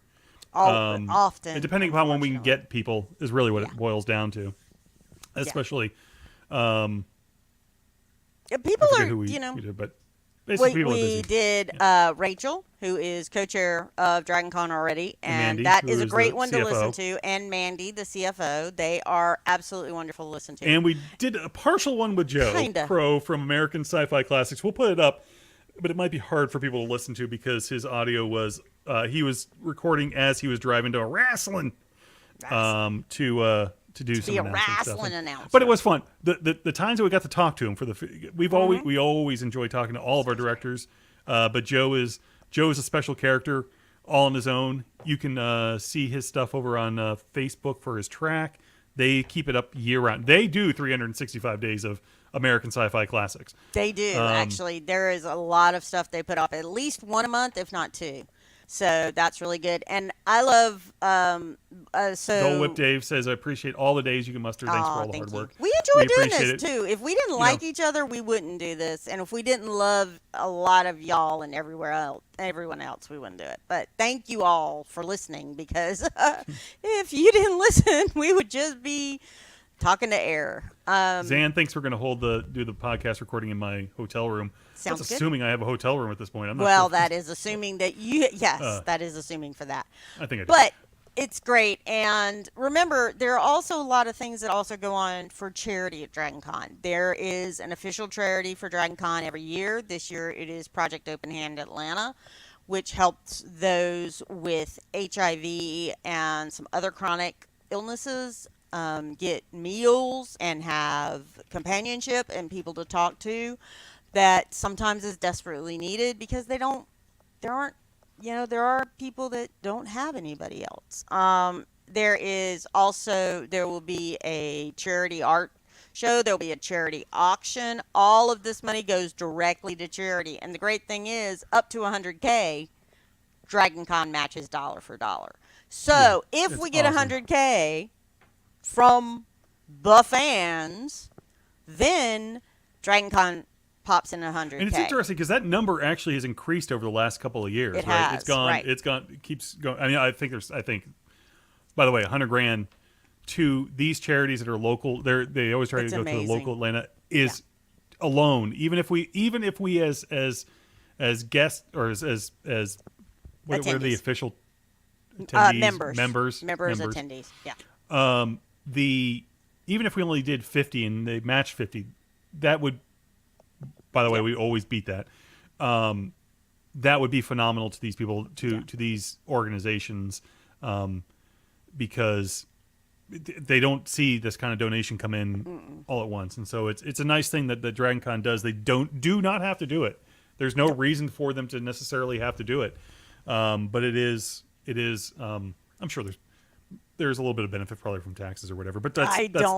Often, and depending upon when we can get people is really what it boils down to. Especially. People are, who we did, but basically people are busy. We did Rachel, who is co-chair of DragonCon already, and Mandy, that is a great one CFO. to listen to. And Mandy, the CFO, they are absolutely wonderful to listen to. And we did a partial one with Joe Crow from American Sci-Fi Classics. We'll put it up, but it might be hard for people to listen to because his audio was he was recording as he was driving to a wrestling to do some wrestling announcement. But it was fun. The times that we got to talk to him we always enjoy talking to all of our directors. But Joe is a special character all on his own. You can see his stuff over on Facebook for his track. They keep it up year round. They do 365 days of American Sci-Fi Classics. They do actually. There is a lot of stuff they put up, at least one a month, if not two. So that's really good. And I love Dole Whip Dave says, I appreciate all the days you can muster. Thanks for all the hard work. We enjoy doing this too. If we didn't like each other, we wouldn't do this. And if we didn't love a lot of y'all and everyone else, we wouldn't do it. But thank you all for listening, because if you didn't listen, we would just be talking to air. Zan thinks we're going to do the podcast recording in my hotel room. Sounds That's good. assuming I have a hotel room at this point. I'm not well, sure. that is assuming that you. Yes, that is assuming for that. I think I do. But it's great. And remember, there are also a lot of things that also go on for charity at DragonCon. There is an official charity for DragonCon every year. This year it is Project Open Hand Atlanta, which helps those with HIV and some other chronic illnesses get meals and have companionship and people to talk to that sometimes is desperately needed, because there are people that don't have anybody else. There will be a charity art show. There'll be a charity auction. All of this money goes directly to charity. And the great thing is, up to $100K, DragonCon matches dollar for dollar. So if we get awesome. $100K from the fans, then DragonCon pops in $100K. And it's interesting because that number actually has increased over the last couple of years. It right? has. It keeps going. I mean, I think, by the way, $100,000 to these charities that are local. They always try to go to the local Atlanta is alone. Even if we as guests or as what are the official attendees? Members attendees. Yeah. Even if we only did 50 and they matched 50, that would. By the way, we always beat that. That would be phenomenal to these people, to these organizations, because they don't see this kind of donation come in all at once, and so it's a nice thing that DragonCon does. They do not have to do it. There's no reason for them to necessarily have to do it, but it is. I'm sure there's a little bit of benefit probably from taxes or whatever, but that's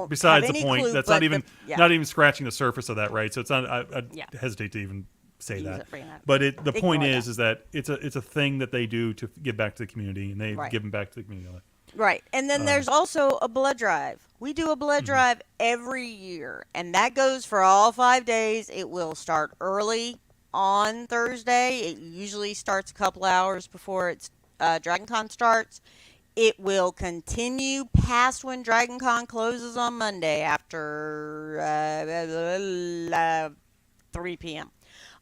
besides the point. That's not even scratching the surface of that, right? So it's not. I hesitate to even say that. But the point is that it's a thing that they do to give back to the community, and they give them back to the community. Right, and then there's also a blood drive. We do a blood drive every year, and that goes for all 5 days. It will start early on Thursday. It usually starts a couple hours before DragonCon starts. It will continue past when DragonCon closes on Monday after 3 p.m.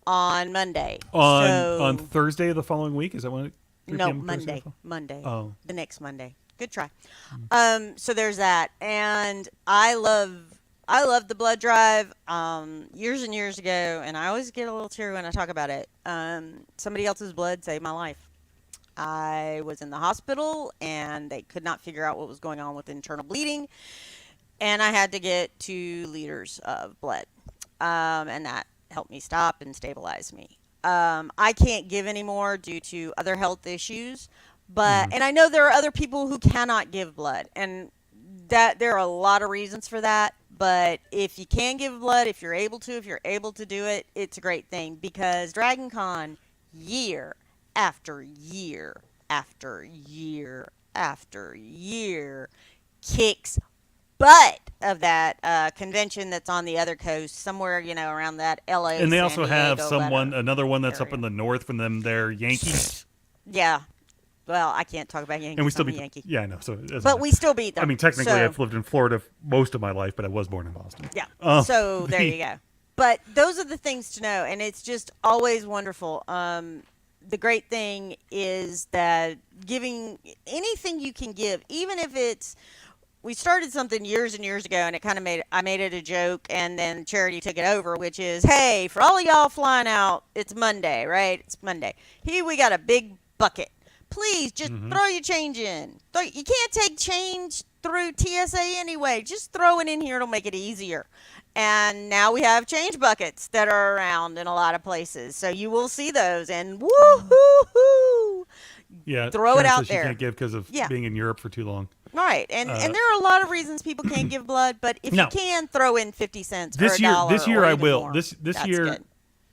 on Monday. On Thursday of the following week? Is that when 3 No, p.m. Thursday Monday. nightfall? Monday. Oh. The next Monday. Good try. So there's that, and I love the blood drive. Years and years ago, and I always get a little teary when I talk about it. Somebody else's blood saved my life. I was in the hospital, and they could not figure out what was going on with internal bleeding, and I had to get 2 liters of blood, and that helped me stop and stabilize me. I can't give anymore due to other health issues, but and I know there are other people who cannot give blood, and that there are a lot of reasons for that. But if you can give blood, if you're able to do it, it's a great thing, because Dragon Con, year after year after year after year, kicks butt of that convention that's on the other coast, somewhere, around that LA. And they also San have Diego, another one that's up area. in the north from them. They're Yankees. Yeah. Well, I can't talk about Yankees. And we still I'm a beat Yankee. Yeah, I know. So it doesn't But matter. we still beat them. I mean, technically, so, I've lived in Florida most of my life, but I was born in Boston. Yeah. So there you go. But those are the things to know, and it's just always wonderful. The great thing is that giving anything you can give, even if it's, we started something years and years ago, and it kind of I made it a joke, and then charity took it over, which is, hey, for all of y'all flying out, it's Monday, right? It's Monday. Here we got a big bucket. Please just throw your change in. You can't take change through TSA anyway. Just throw it in here. It'll make it easier. And now we have change buckets that are around in a lot of places. So you will see those, and woo-hoo-hoo. Yeah, Throw it Sharon out says there. She can't give because of being in Europe for too long. Right. And there are a lot of reasons people can't give blood, but if you can, throw in 50 cents or a dollar. This year or I even will. more. This That's year good.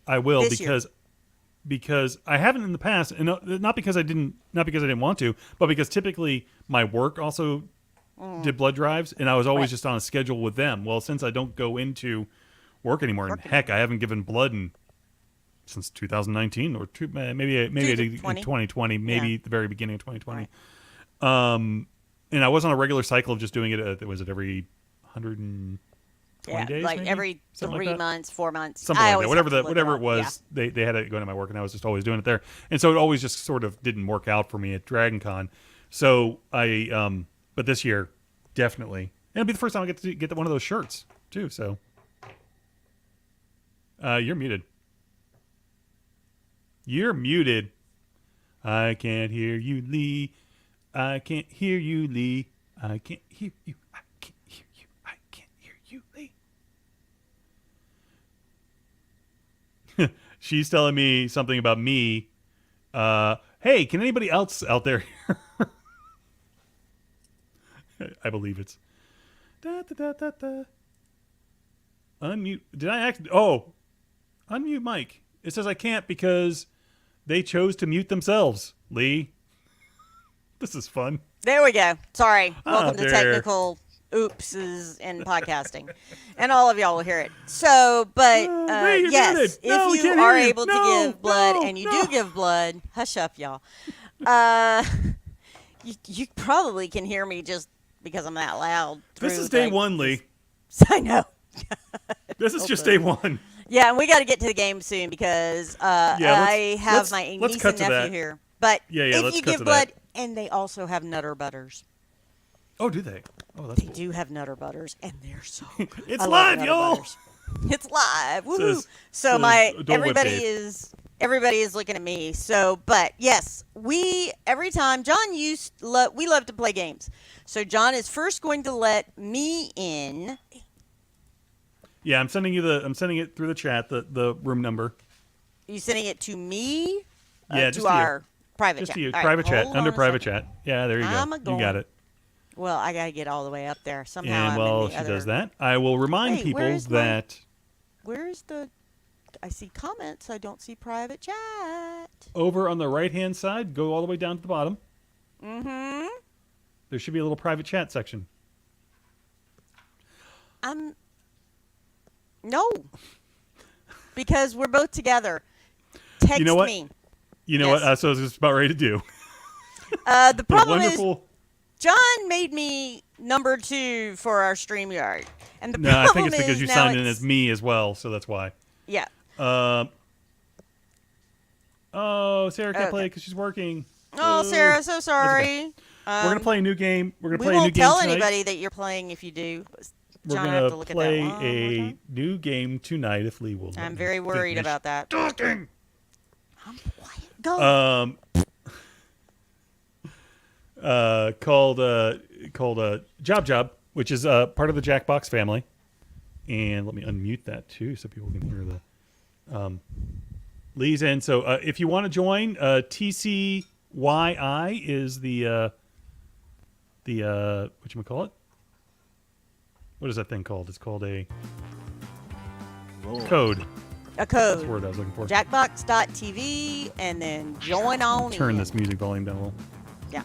I will, This year. because I haven't in the past, and not because I didn't want to, but because typically my work also did blood drives, and I was always just on a schedule with them. Well, since I don't go into work anymore, and heck, I haven't given blood since 2019 or maybe I did in 2020, maybe the very beginning of 2020. Right. And I was on a regular cycle of just doing it. Was it every 120 days? Like maybe? every Something 3 like that? months, 4 months. Something like that. Whatever it up. was, they had it going to my work, and I was just always doing it there. And so it always just sort of didn't work out for me at Dragon Con. So but this year, definitely. And it'll be the first time I get to get one of those shirts, too. So you're muted. You're muted. I can't hear you, Lee. I can't hear you, Lee. I can't hear you. I can't hear you. I can't hear you, Lee. She's telling me something about me. Hey, can anybody else out there hear? I believe it's. Da, da, da, da, da. Unmute. Did I act? Oh, unmute Mike. It says I can't because they chose to mute themselves. Lee, this is fun. There we go. Sorry. Welcome to there. technical oopses in podcasting. And all of y'all will hear it. So, but Lee, you're yes, muted. if No, we you can't are hear you. able to No, give blood, no, and you no. do give blood, hush up, y'all. You probably can hear me just because I'm that loud. This through is day the- one, Lee. I know. This is just day one. Yeah, and we got to get to the game soon because I have my let's niece cut and to nephew that. here. But Yeah, if let's you cut give to blood, that. and they also have Nutter Butters. Oh, do they? Oh, that's They cool. do have Nutter Butters, and they're so. It's I love live, Nutter y'all. Butters. It's live. Woo! Says- So says my Adult Whip everybody Dave. is looking at me. So, but yes, every time John we love to play games. So John is first going to let me in. Yeah, I'm sending it through the chat, the room number. You sending it to me? Yeah, to just to you. our private Just chat. to you. All right, Private chat. hold Under on a private second. chat. Yeah, there you go. I'm You got it. Well, I gotta get all the way up there somehow. And I'm while in the she does other- that, I will remind Wait, people where's my- that Where's the? I see comments. I don't see private chat. over on the right-hand side, go all the way down to the bottom. Mm-hmm. There should be a little private chat section. No. Because we're both together. Text You know what? me. You know Yes. what? So I was just about ready to do. The The problem is wonderful. John made me number 2 for our StreamYard. And the No, I problem think it's because is you now signed in it's- as me as well, so that's why. Yeah. Oh, Sarah can't Okay. play because she's working. Oh, Sarah, so sorry. We're gonna play a new game. We're gonna We play a new won't game tell tonight. anybody that you're playing if you do. We're John, I have gonna to look play at that one more a time. new game tonight if Lee will. let I'm me very worried finish about that. talking. I'm quiet. Go. Called Job Job, which is part of the Jackbox family. And let me unmute that too, so people can hear the Lee's in. So if you want to join, TCYI is the whatchamacallit? What is that thing called? It's called a code. A That's the code. word I was looking for. Jackbox.tv and then join on Turn in. this music volume down a little. Yeah.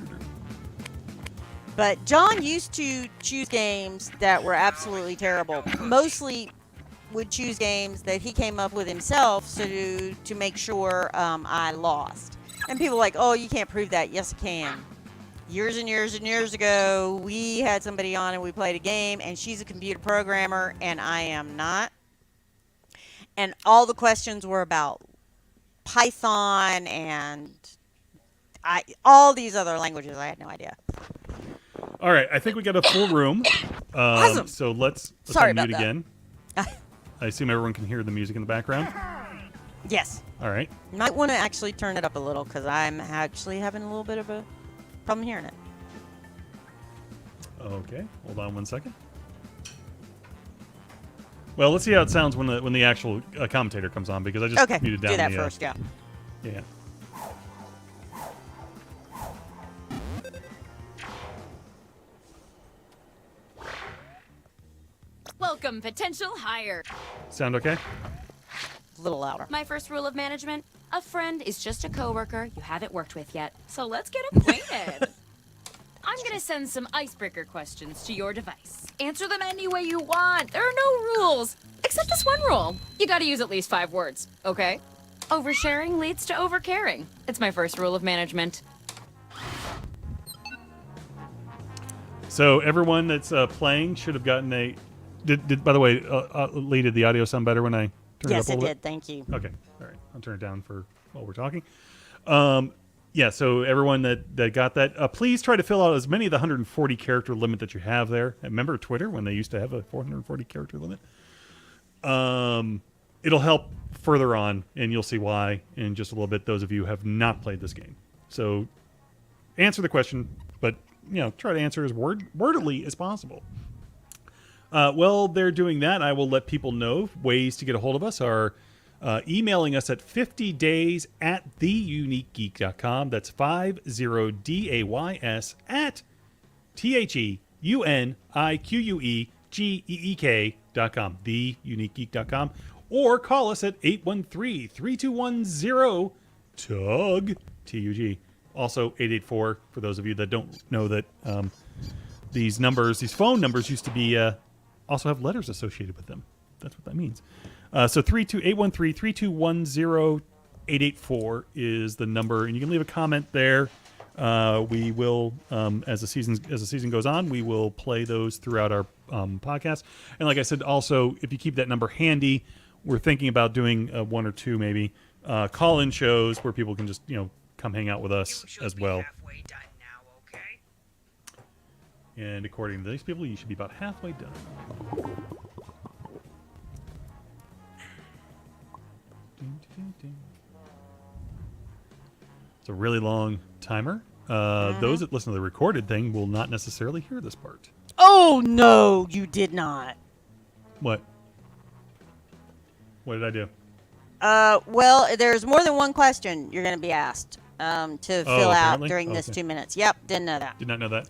But John used to choose games that were absolutely terrible. Mostly would choose games that he came up with himself to make sure I lost. And people were like, oh, you can't prove that. Yes, I can. Years and years and years ago, we had somebody on and we played a game, and she's a computer programmer, and I am not. And all the questions were about Python and all these other languages. I had no idea. All right, I think we got a full room. Awesome. So let's Sorry unmute about that. again. I assume everyone can hear the music in the background. Yes. All right. You might want to actually turn it up a little because I'm actually having a little bit of a problem hearing it. Okay. Hold on one second. Well, let's see how it sounds when the actual commentator comes on, because I just Okay, muted down do that the, first, yeah. Yeah. Welcome, potential hire. Sound okay? A little louder. My first rule of management, a friend is just a coworker you haven't worked with yet. So let's get acquainted. I'm gonna send some icebreaker questions to your device. Answer them any way you want. There are no rules. Except this one rule. You gotta use at least 5 words, okay? Oversharing leads to overcaring. It's my first rule of management. So everyone that's playing should have gotten a. Did by the way, Lee, did the audio sound better when I turned Yes, it up a it little did. Thank you. bit? Okay. All right. I'll turn it down for while we're talking. Yeah, so everyone that got that, please try to fill out as many of the 140 character limit that you have there. Remember Twitter when they used to have a 440 character limit? It'll help further on, and you'll see why in just a little bit, those of you who have not played this game. So answer the question, but try to answer as wordily as possible. While they're doing that, I will let people know ways to get a hold of us are emailing us at 50days@theuniquegeek.com. That's 50days at THEUNIQUEGEEK.com. Theuniquegeek.com. Or call us at 813-3210-TUG. T-U-G. Also 884 for those of you that don't know that these phone numbers used to be also have letters associated with them. That's what that means. So 813-3210-884 is the number, and you can leave a comment there. We will, as the season goes on, we will play those throughout our podcast. And like I said, also if you keep that number handy, we're thinking about doing 1 or 2 maybe call-in shows where people can just come hang out with us as well. And according to these people, you should be about halfway done. It's a really long timer. Those that listen to the recorded thing will not necessarily hear this part. Oh, no, you did not. What? What did I do? Well, there's more than one question you're going to be asked to fill out apparently? during this Okay. 2 minutes. Yep, didn't know that. Did not know that.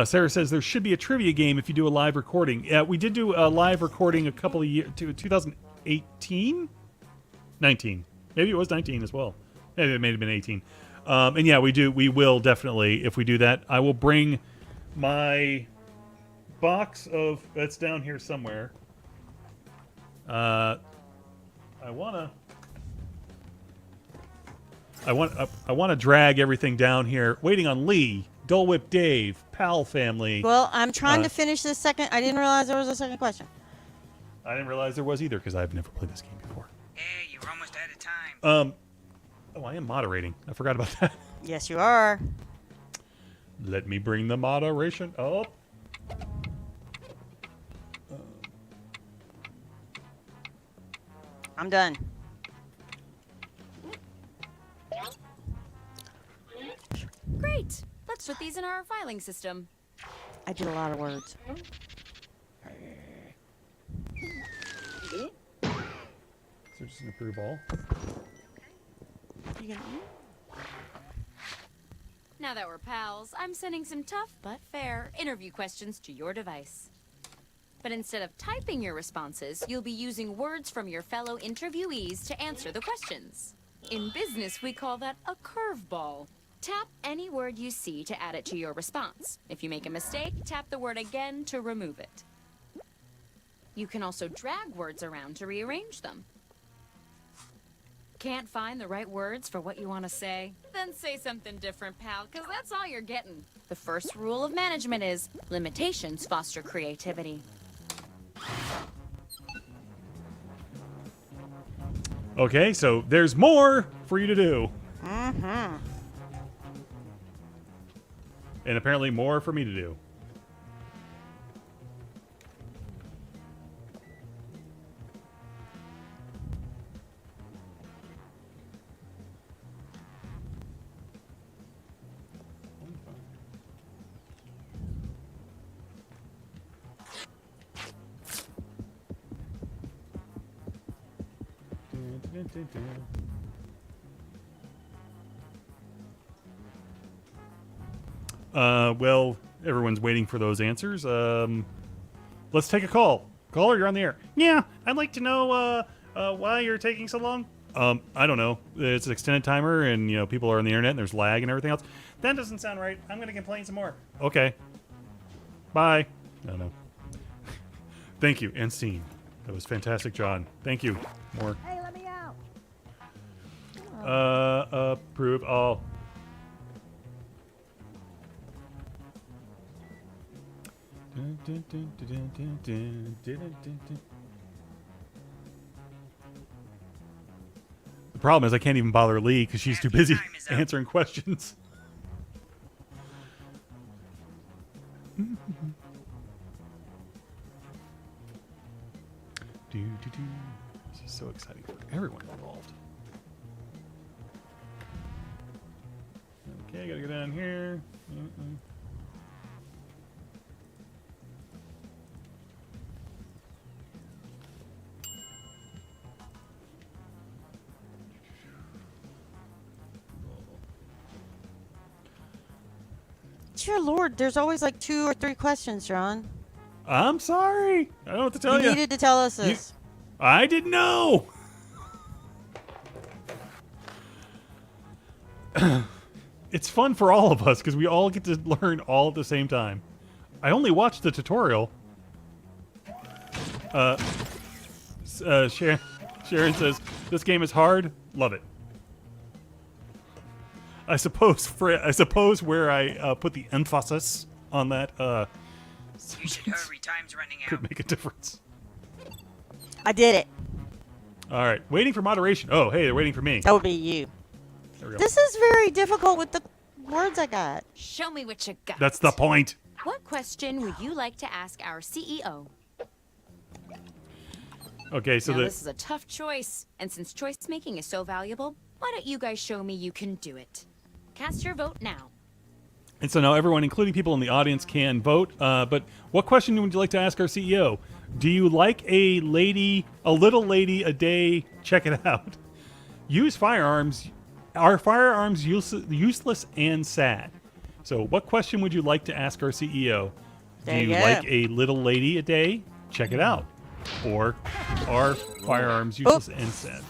Sarah says there should be a trivia game if you do a live recording. We did do a live recording a couple of years, 2018? 19. Maybe it was 19 as well. Maybe it may have been 18. And yeah, we will definitely, if we do that, I will bring my box of, that's down here somewhere. I want to drag everything down here, waiting on Lee, Dole Whip Dave, Pal Family. Well, I'm trying to finish this second. I didn't realize there was a second question. I didn't realize there was either because I've never played this game before. Hey, you're almost out of time. Oh, I am moderating. I forgot about that. Yes, you are. Let me bring the moderation up. I'm done. Great. Let's put these in our filing system. I did a lot of words. So just an approve all. You gonna eat? Now that we're pals, I'm sending some tough but fair interview questions to your device. But instead of typing your responses, you'll be using words from your fellow interviewees to answer the questions. In business, we call that a curveball. Tap any word you see to add it to your response. If you make a mistake, tap the word again to remove it. You can also drag words around to rearrange them. Can't find the right words for what you want to say? Then say something different, pal, because that's all you're getting. The first rule of management is limitations foster creativity. Okay, so there's more for you to do. Mm-hmm. And apparently more for me to do. Well, everyone's waiting for those answers. Let's take a call. Caller, you're on the air. Yeah, I'd like to know why you're taking so long. I don't know. It's an extended timer, and people are on the internet, and there's lag and everything else. That doesn't sound right. I'm going to complain some more. Okay. Bye. I don't know. Thank you, and scene. That was fantastic, John. Thank you. More. Hey, let me out. Approve all. The problem is I can't even bother Leigh because she's too busy answering questions. This is so exciting for everyone involved. Okay, gotta go down here. Dear Lord, there's always like 2 or 3 questions, John. I'm sorry. I don't know what to tell you. You needed to tell us this. I didn't know. It's fun for all of us because we all get to learn all at the same time. I only watched the tutorial. Sharon says, this game is hard. Love it. I suppose where I put the emphasis on that You should hurry, time's running out. could make a difference. I did it. All right, waiting for moderation. Oh, hey, they're waiting for me. That would be you. There we go. This is very difficult with the words I got. Show me what you got. That's the point. What question would you like to ask our CEO? Okay, so Now, this is a tough choice, and since choice making is so valuable, why don't you guys show me you can do it? Cast your vote now. And so now everyone, including people in the audience, can vote. But what question would you like to ask our CEO? Do you like a little lady a day? Check it out. Use firearms. Are firearms useless and sad? So what question would you like to ask our CEO? There Do you you go. like a little lady a day? Check it out. Or are firearms useless and sad?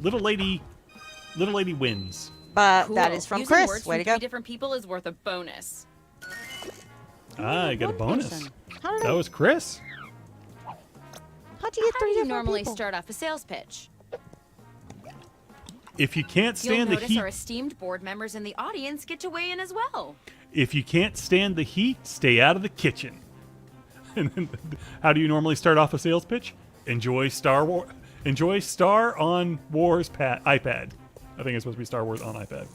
Little lady wins. But Cool. that is from Using Chris. words Way from to go. 3 different people is worth a bonus. I got a One bonus. person. How did That was Chris. How'd you get How 3 do you different normally people? start off a sales pitch? If you can't You'll stand the notice heat, our esteemed board members in the audience get to weigh in as well. if you can't stand the heat, stay out of the kitchen. And then, how do you normally start off a sales pitch? Enjoy Star Wars. Enjoy Star on Wars iPad. I think it's supposed to be Star Wars on iPad.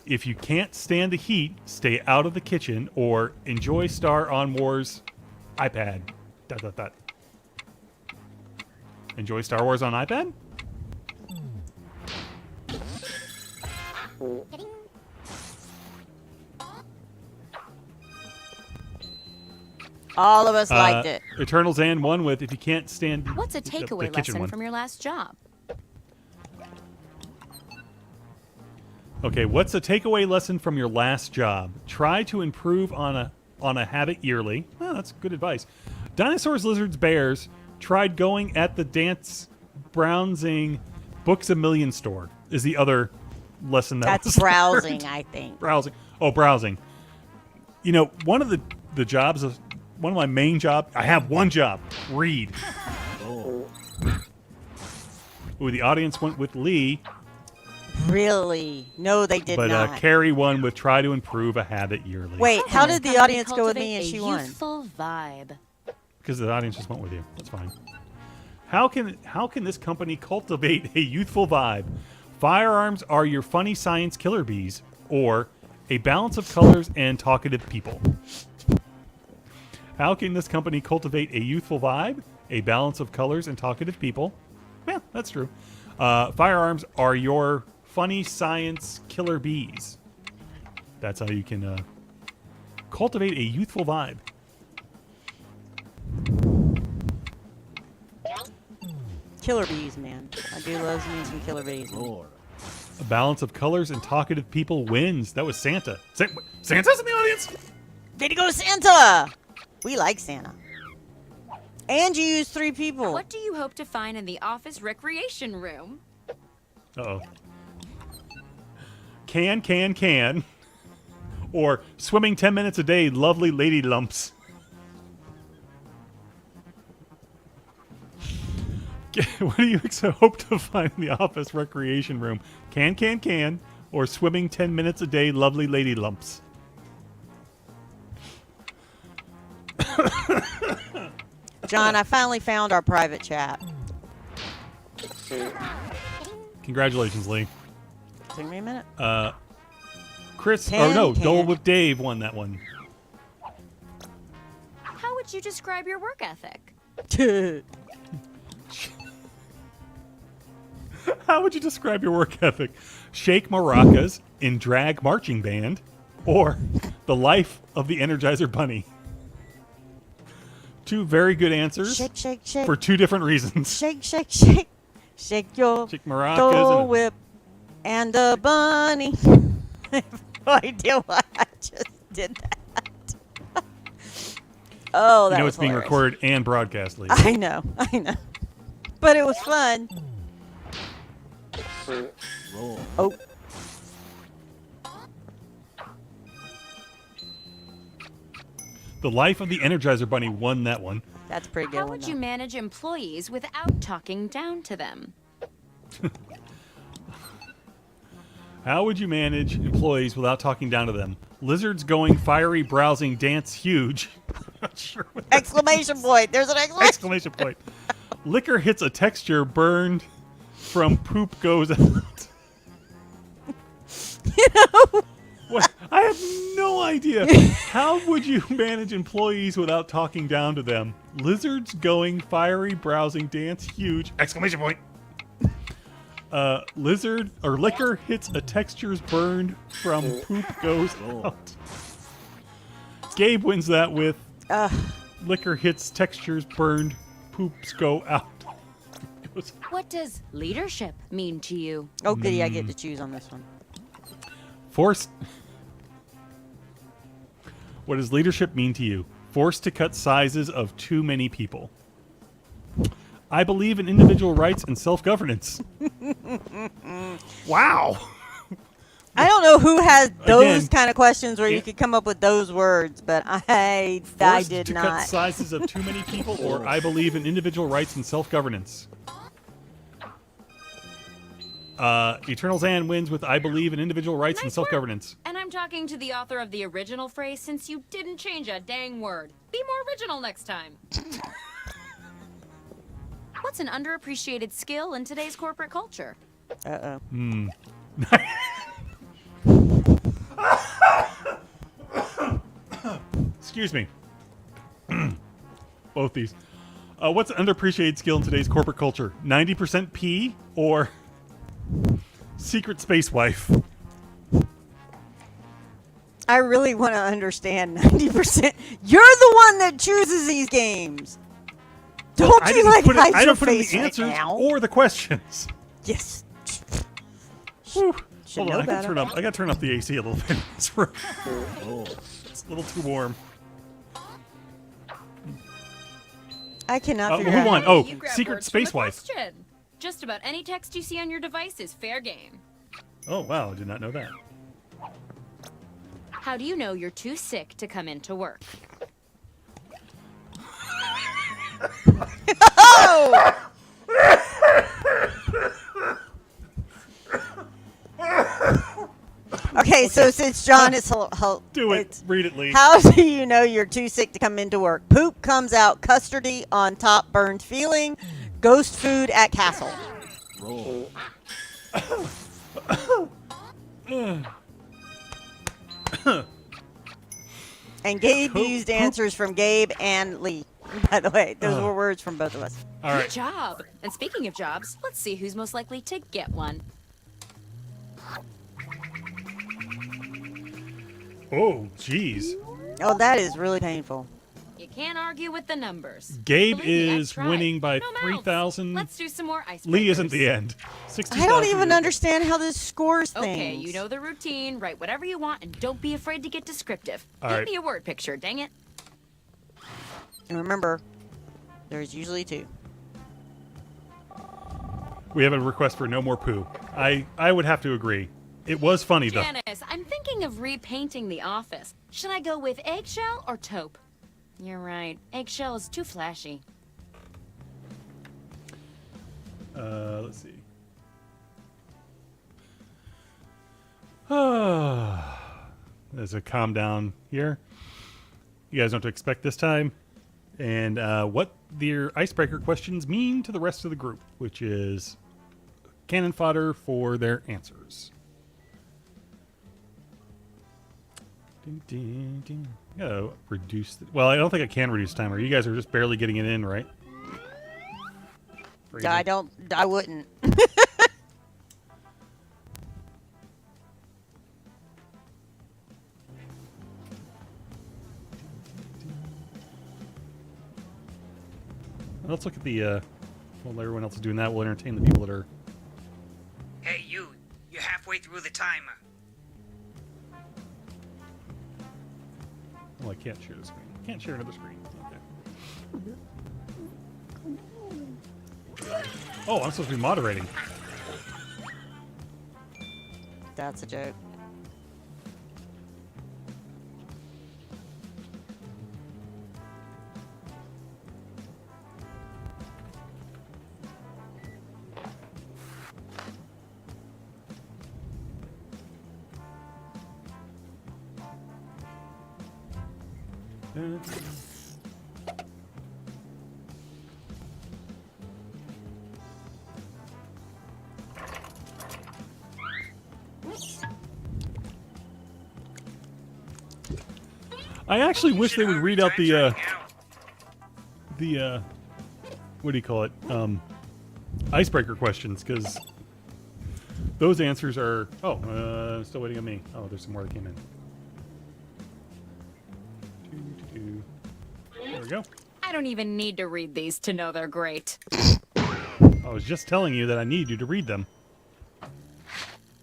If you can't stand the heat, stay out of the kitchen, or enjoy Star on Wars iPad. ... Enjoy Star Wars on iPad? All of us liked it. Eternal Zan won with if you can't stand What's a the takeaway kitchen lesson one. from your last job? Okay, what's a takeaway lesson from your last job? Try to improve on a habit yearly. Well, that's good advice. Dinosaurs, lizards, bears tried going at the dance browsing Books A Million store is the other lesson that was That's browsing, learned. I think. Browsing. Oh, browsing. You know, one of the jobs of one of my main jobs. I have one job. Read. Ooh, the audience went with Leigh. Really? No, they did But not. Carrie won with try to improve a habit yearly. Wait, how did the audience go with Cultivate me and a she won? youthful vibe. Because the audience just went with you. That's fine. How can this company cultivate a youthful vibe? Firearms are your funny science killer bees, or a balance of colors and talkative people. How can this company cultivate a youthful vibe? A balance of colors and talkative people. Yeah, that's true. Firearms are your funny science killer bees. That's how you can cultivate a youthful vibe. Killer bees, man. I do love me some killer bees. A balance of colors and talkative people wins. That was Santa. Santa's in the audience? Way to go, Santa! We like Santa. And you used 3 people. What do you hope to find in the office recreation room? Uh-oh. Can. Or swimming 10 minutes a day, lovely lady lumps. What do you hope to find in the office recreation room? Can. Or swimming 10 minutes a day, lovely lady lumps. John, I finally found our private chat. Congratulations, Leigh. Took me a minute. Chris, Can. Dole with Dave won that one. How would you describe your work ethic? How would you describe your work ethic? Shake maracas in drag marching band, or the life of the Energizer Bunny? 2 very good answers Shake. for 2 different reasons. Shake. Shake your Shake maracas Dole and whip and the bunny. I have no idea why I just did that. Oh, that you know was it's being hilarious. recorded and broadcast, Leigh. I know. But it was fun. Oh. The life of the Energizer Bunny won that one. That's a pretty good. How one, would though. you manage employees without talking down to them? How would you manage employees without talking down to them? Lizards going fiery browsing dance huge. Not sure what that Exclamation point. There's an exclamation. exclamation point. Liquor hits a texture burned from poop goes out. What? I have no idea. How would you manage employees without talking down to them? Lizards going fiery browsing dance huge. Exclamation point. Lizard or liquor hits a textures burned from poop goes out. Gabe wins that with liquor hits textures burned poops go out. What does leadership mean to you? Oh, goody. I get to choose on this one. Forced. What does leadership mean to you? Forced to cut sizes of too many people. I believe in individual rights and self-governance. Wow. I don't know who has those Again, kind of questions where you yeah. could come up with those words, but I Forced did to not. cut sizes of too many people, or I believe in individual rights and self-governance. Eternal Zan wins with I believe in individual rights and Nice work. self-governance. And I'm I'm talking to the author of the original phrase since you didn't change a dang word. Be more original next time. What's an underappreciated skill in today's corporate culture? Uh-oh. Excuse me. Both these. What's an underappreciated skill in today's corporate culture? 90% pee or secret space wife? I really want to understand 90%. You're the one that chooses these games. Don't I you didn't like put it, hide I your don't put in face the right answers now? or the questions. Yes. Whew. Should Hold know on, I better. gotta turn up the AC a little bit. It's a little too warm. I cannot figure Who out. won? Hey, Oh, you grab secret words from space the wife. question. Just about any text you see on your device is fair game. Oh wow, I did not know that. How do you know you're too sick to come into work? Okay, so since John is Do it. Read it, Lee. How do you know you're too sick to come into work? Poop comes out custardy on top, burns feeling. Ghost food at castle. And Gabe used answers from Gabe and Lee. By the way, those were words from both of us. All Good right. job. And speaking of jobs, let's see who's most likely to get one. Oh, jeez. Oh, that is really painful. You can't argue with the numbers. Gabe Believe me, I've is tried. winning by No mouths. 3,000. Let's do some more icebreakers. Lee isn't the end. 60,000. I don't even understand how this scores things. Okay, you know the routine. Write whatever you want and don't be afraid to get descriptive. All Give right. me a word picture, dang it. And remember, there's usually two. We have a request for no more poo. I would have to agree. It was funny, though. Janice, I'm thinking of repainting the office. Should I go with eggshell or taupe? You're right. Eggshell is too flashy. Let's see. There's a calm down here. You guys know what to expect this time. And what their icebreaker questions mean to the rest of the group, which is cannon fodder for their answers. Ding, ding, ding. Gotta reduce. Well, I don't think I can reduce timer. You guys are just barely getting it in, right? Crazy. I wouldn't. Let's look at the. While everyone else is doing that, we'll entertain the people that are. Hey, you're halfway through the timer. Well, I can't share the screen. Can't share another screen. Okay. Oh, I'm supposed to be moderating. That's a joke. I actually wish they would read out the what do you call it? Icebreaker questions, because those answers are. Oh, still waiting on me. Oh, there's some more that came in. There we go. I don't even need to read these to know they're great. I was just telling you that I need you to read them.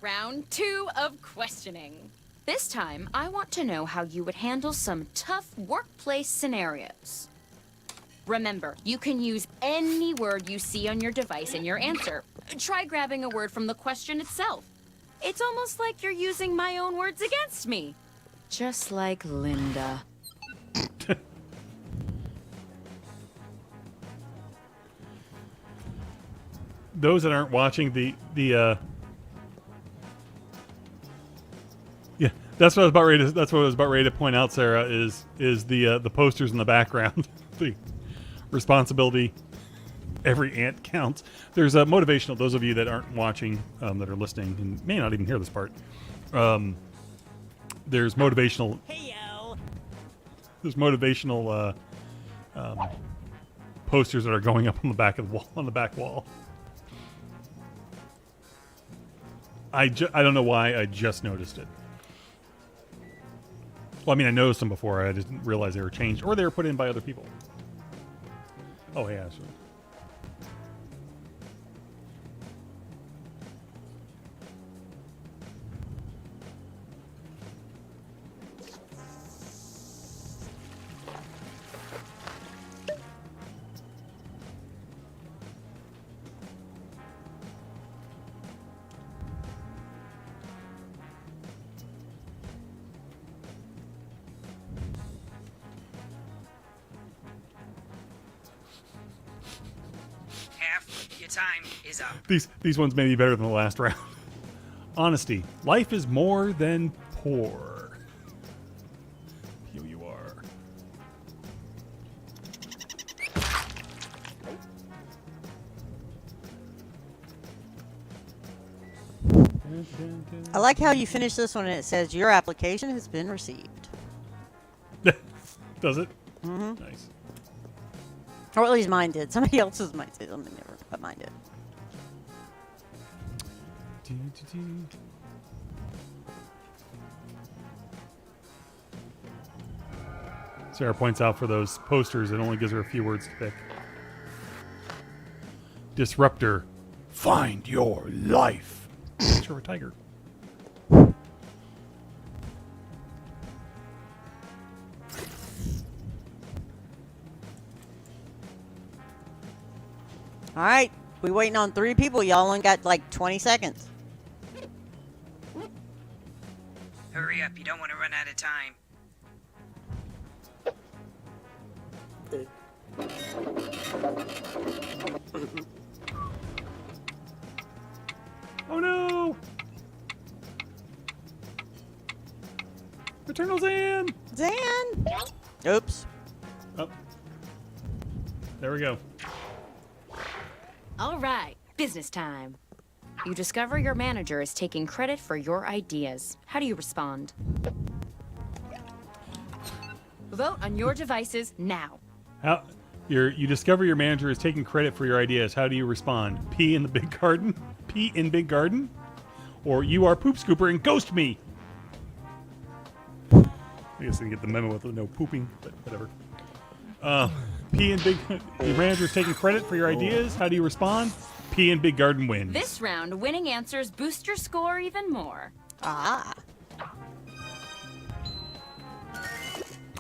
Round 2 of questioning. This time, I want to know how you would handle some tough workplace scenarios. Remember, you can use any word you see on your device in your answer. Try grabbing a word from the question itself. It's almost like you're using my own words against me. Just like Linda. Those that aren't watching the yeah, That's what I was about ready to point out, Sarah. Is the posters in the background? The responsibility. Every ant counts. There's a motivational. Those of you that aren't watching, that are listening, and may not even hear this part. There's motivational. There's motivational posters that are going up on the back of the wall, on the back wall. I don't know why I just noticed it. Well, I mean, I noticed them before. I didn't realize they were changed, or they were put in by other people. Oh, yeah, sure. Your time is up. These ones may be better than the last round. Honesty. Life is more than poor. P-O-U-R. I like how you finish this one and it says your application has been received. Does it? Mm-hmm. Nice. Or at least mine did. Somebody else's might say something different, but mine did. Sarah points out for those posters, it only gives her a few words to pick. Disruptor. Find your life. Picture of a tiger. All right. We waiting on 3 people. Y'all only got like 20 seconds. Hurry up, you don't want to run out of time. Oh no! Eternal Zan! Zan! Oops. Oh. There we go. All right, business time. You discover your manager is taking credit for your ideas. How do you respond? Vote on your devices now. You discover your manager is taking credit for your ideas. How do you respond? Pee in the big garden? Pee in big garden? Or you are poop scooper and ghost me? I guess I didn't get the memo with the no pooping, but whatever. Pee in big... Your manager is taking credit for your ideas. How do you respond? Pee in big garden wins. This round, winning answers boost your score even more. Ah.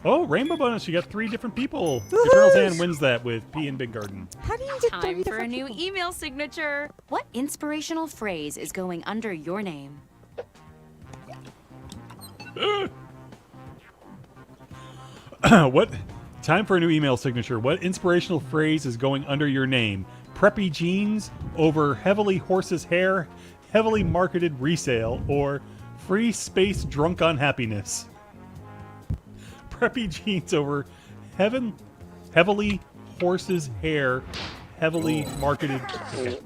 Oh, rainbow bonus. You got 3 different people. Eternal Zan wins that with Pee in big garden. How do you get 3 Time for a different new people? email signature. What inspirational phrase is going under your name? What? Time for a new email signature. What inspirational phrase is going under your name? Preppy jeans over heavily horse's hair, heavily marketed resale, or free space drunk on happiness? Preppy jeans over heavily horse's hair, heavily marketed. Okay.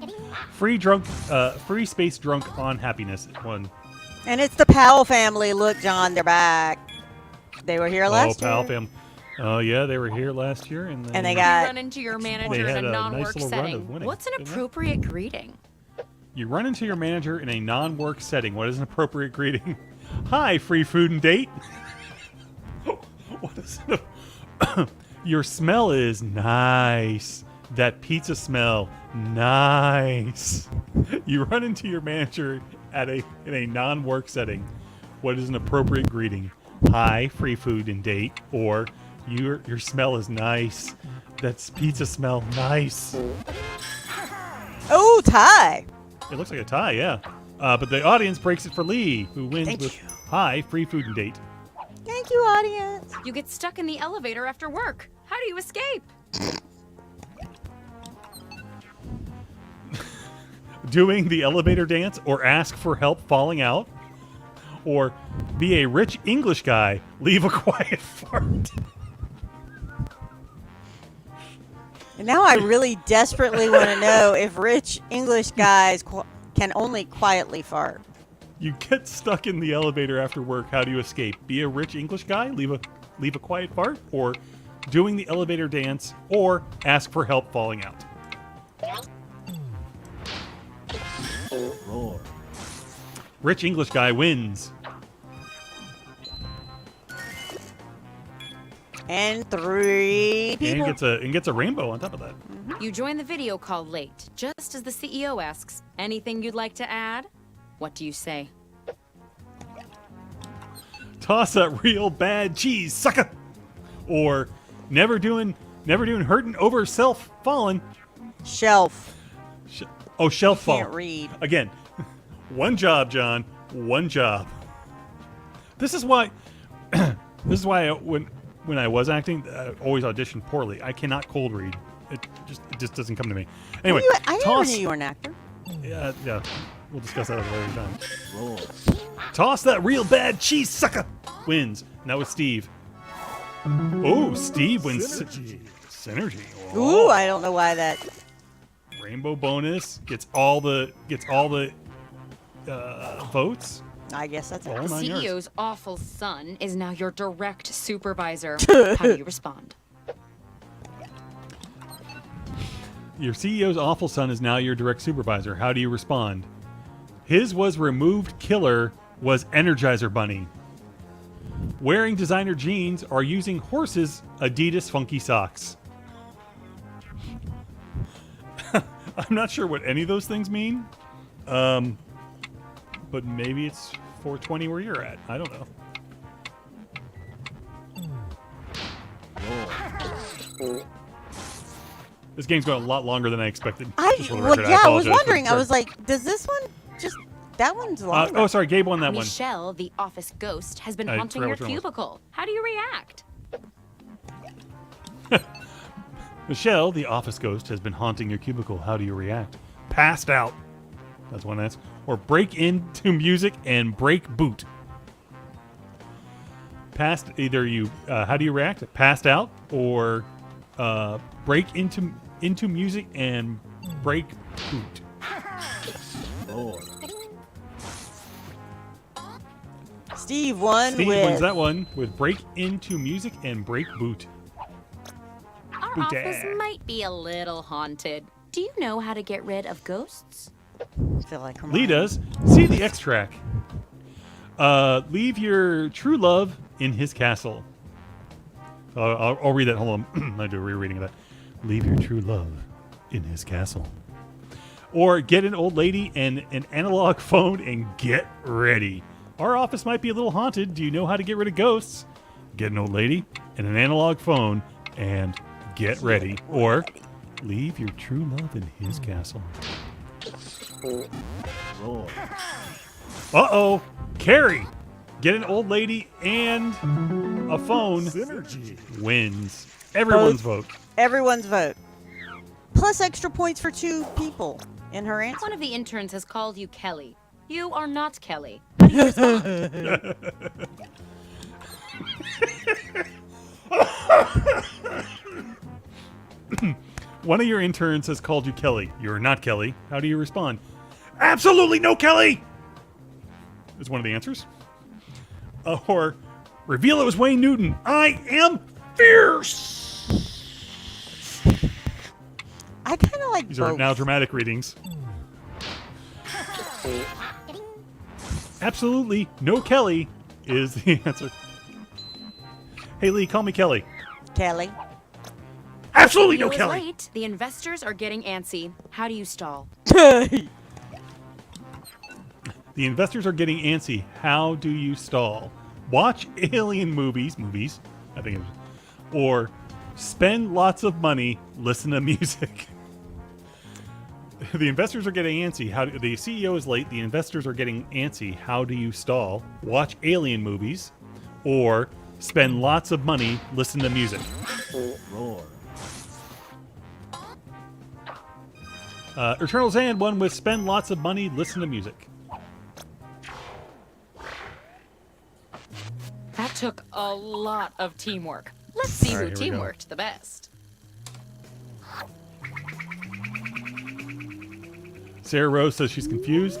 Free space drunk on happiness. One. And it's the Powell family. Look, John, they're back. They were here last year. Powell family. Oh yeah, they were here last year, and And they You got... run into your manager They in had a a non-work nice little run of setting. winning, What's an didn't they? appropriate greeting? You run into your manager in a non-work setting. What is an appropriate greeting? Hi, free food and date. What is it? Your smell is nice. That pizza smell, nice. You run into your manager in a non-work setting. What is an appropriate greeting? Hi, free food and date, or your smell is nice. That's pizza smell, nice. Oh, tie. It looks like a tie, yeah. But the audience breaks it for Leigh, who wins Thank with you. hi, free food and date. Thank you, audience. You get stuck in the elevator after work. How do you escape? Doing the elevator dance, or ask for help falling out, or Be a rich English guy. Leave a quiet fart. And now I really desperately want to know if rich English guys can only quietly fart. You get stuck in the elevator after work. How do you escape? Be a rich English guy. Leave a quiet fart, or doing the elevator dance, or ask for help falling out. Roar. Rich English guy wins. And 3 people. And gets a rainbow on top of that. You join the video call late, just as the CEO asks, anything you'd like to add? What do you say? Toss that real bad cheese, sucker. Or never doing hurting over self falling. Shelf. Shelf fall. Can't read. Again, one job, John. One job. This is why. When I was acting, I always auditioned poorly. I cannot cold read. It just doesn't come to me. Anyway, I never knew you were an actor. Yeah. We'll discuss that at a later time. Roar. Toss that real bad cheese, sucker. Wins. And that was Steve. Oh, Steve wins synergy. Ooh, I don't know why that. Rainbow bonus gets all the votes. I guess that's it. All The nine yards. CEO's awful son is now your direct supervisor. How do you respond? Your CEO's awful son is now your direct supervisor. How do you respond? His was removed killer was Energizer Bunny. Wearing designer jeans or using horses Adidas funky socks. I'm not sure what any of those things mean. But maybe it's 420 where you're at. I don't know. This game's going a lot longer than I expected. Just for the record, I was apologize wondering. for I the was like, does this one just that one's longer? oh, sorry, Gabe won that one. Michelle, the office ghost, has been I haunting forgot your which one it was. cubicle. How do you react? Michelle, the office ghost, has been haunting your cubicle. How do you react? Passed out. That's one answer. Or break into music and break boot. How do you react? Passed out or break into music and break boot. Roar. Steve won Steve with. wins that one with break into music and break boot. Our Booty. office might be a little haunted. Do you know how to get rid of ghosts? I feel like Lee does. See the X track. Leave your true love in his castle. I'll read that. Hold on. I do a rereading of that. Leave your true love in his castle. Or get an old lady and an analog phone and get ready. Our office might be a little haunted. Do you know how to get rid of ghosts? Get an old lady and an analog phone and get ready. Or leave your true love in his castle. Roar. Uh-oh. Carrie. Get an old lady and a phone. Synergy. Wins. Everyone's vote. Everyone's vote. Plus extra points for 2 people in her answer. One of the interns has called you Kelly. You are not Kelly. How do you respond? One of your interns has called you Kelly. You're not Kelly. How do you respond? Absolutely no Kelly! Is one of the answers. Or reveal it was Wayne Newton. I am fierce! I kind of like These both. are now dramatic readings. Absolutely no Kelly is the answer. Hey Lee, call me Kelly. Kelly. Absolutely no Video is Kelly. late. The investors are getting antsy. How do you stall? The investors are getting antsy. How do you stall? Watch alien movies, I think it was, or spend lots of money, listen to music. The investors are getting antsy. The CEO is late. The investors are getting antsy. How do you stall? Watch alien movies, or spend lots of money, listen to music. Roar. Eternal Zand won with spend lots of money, listen to music. took a lot of teamwork. Let's see All who right, here we go. teamworked the best. Sarah Rose says she's confused.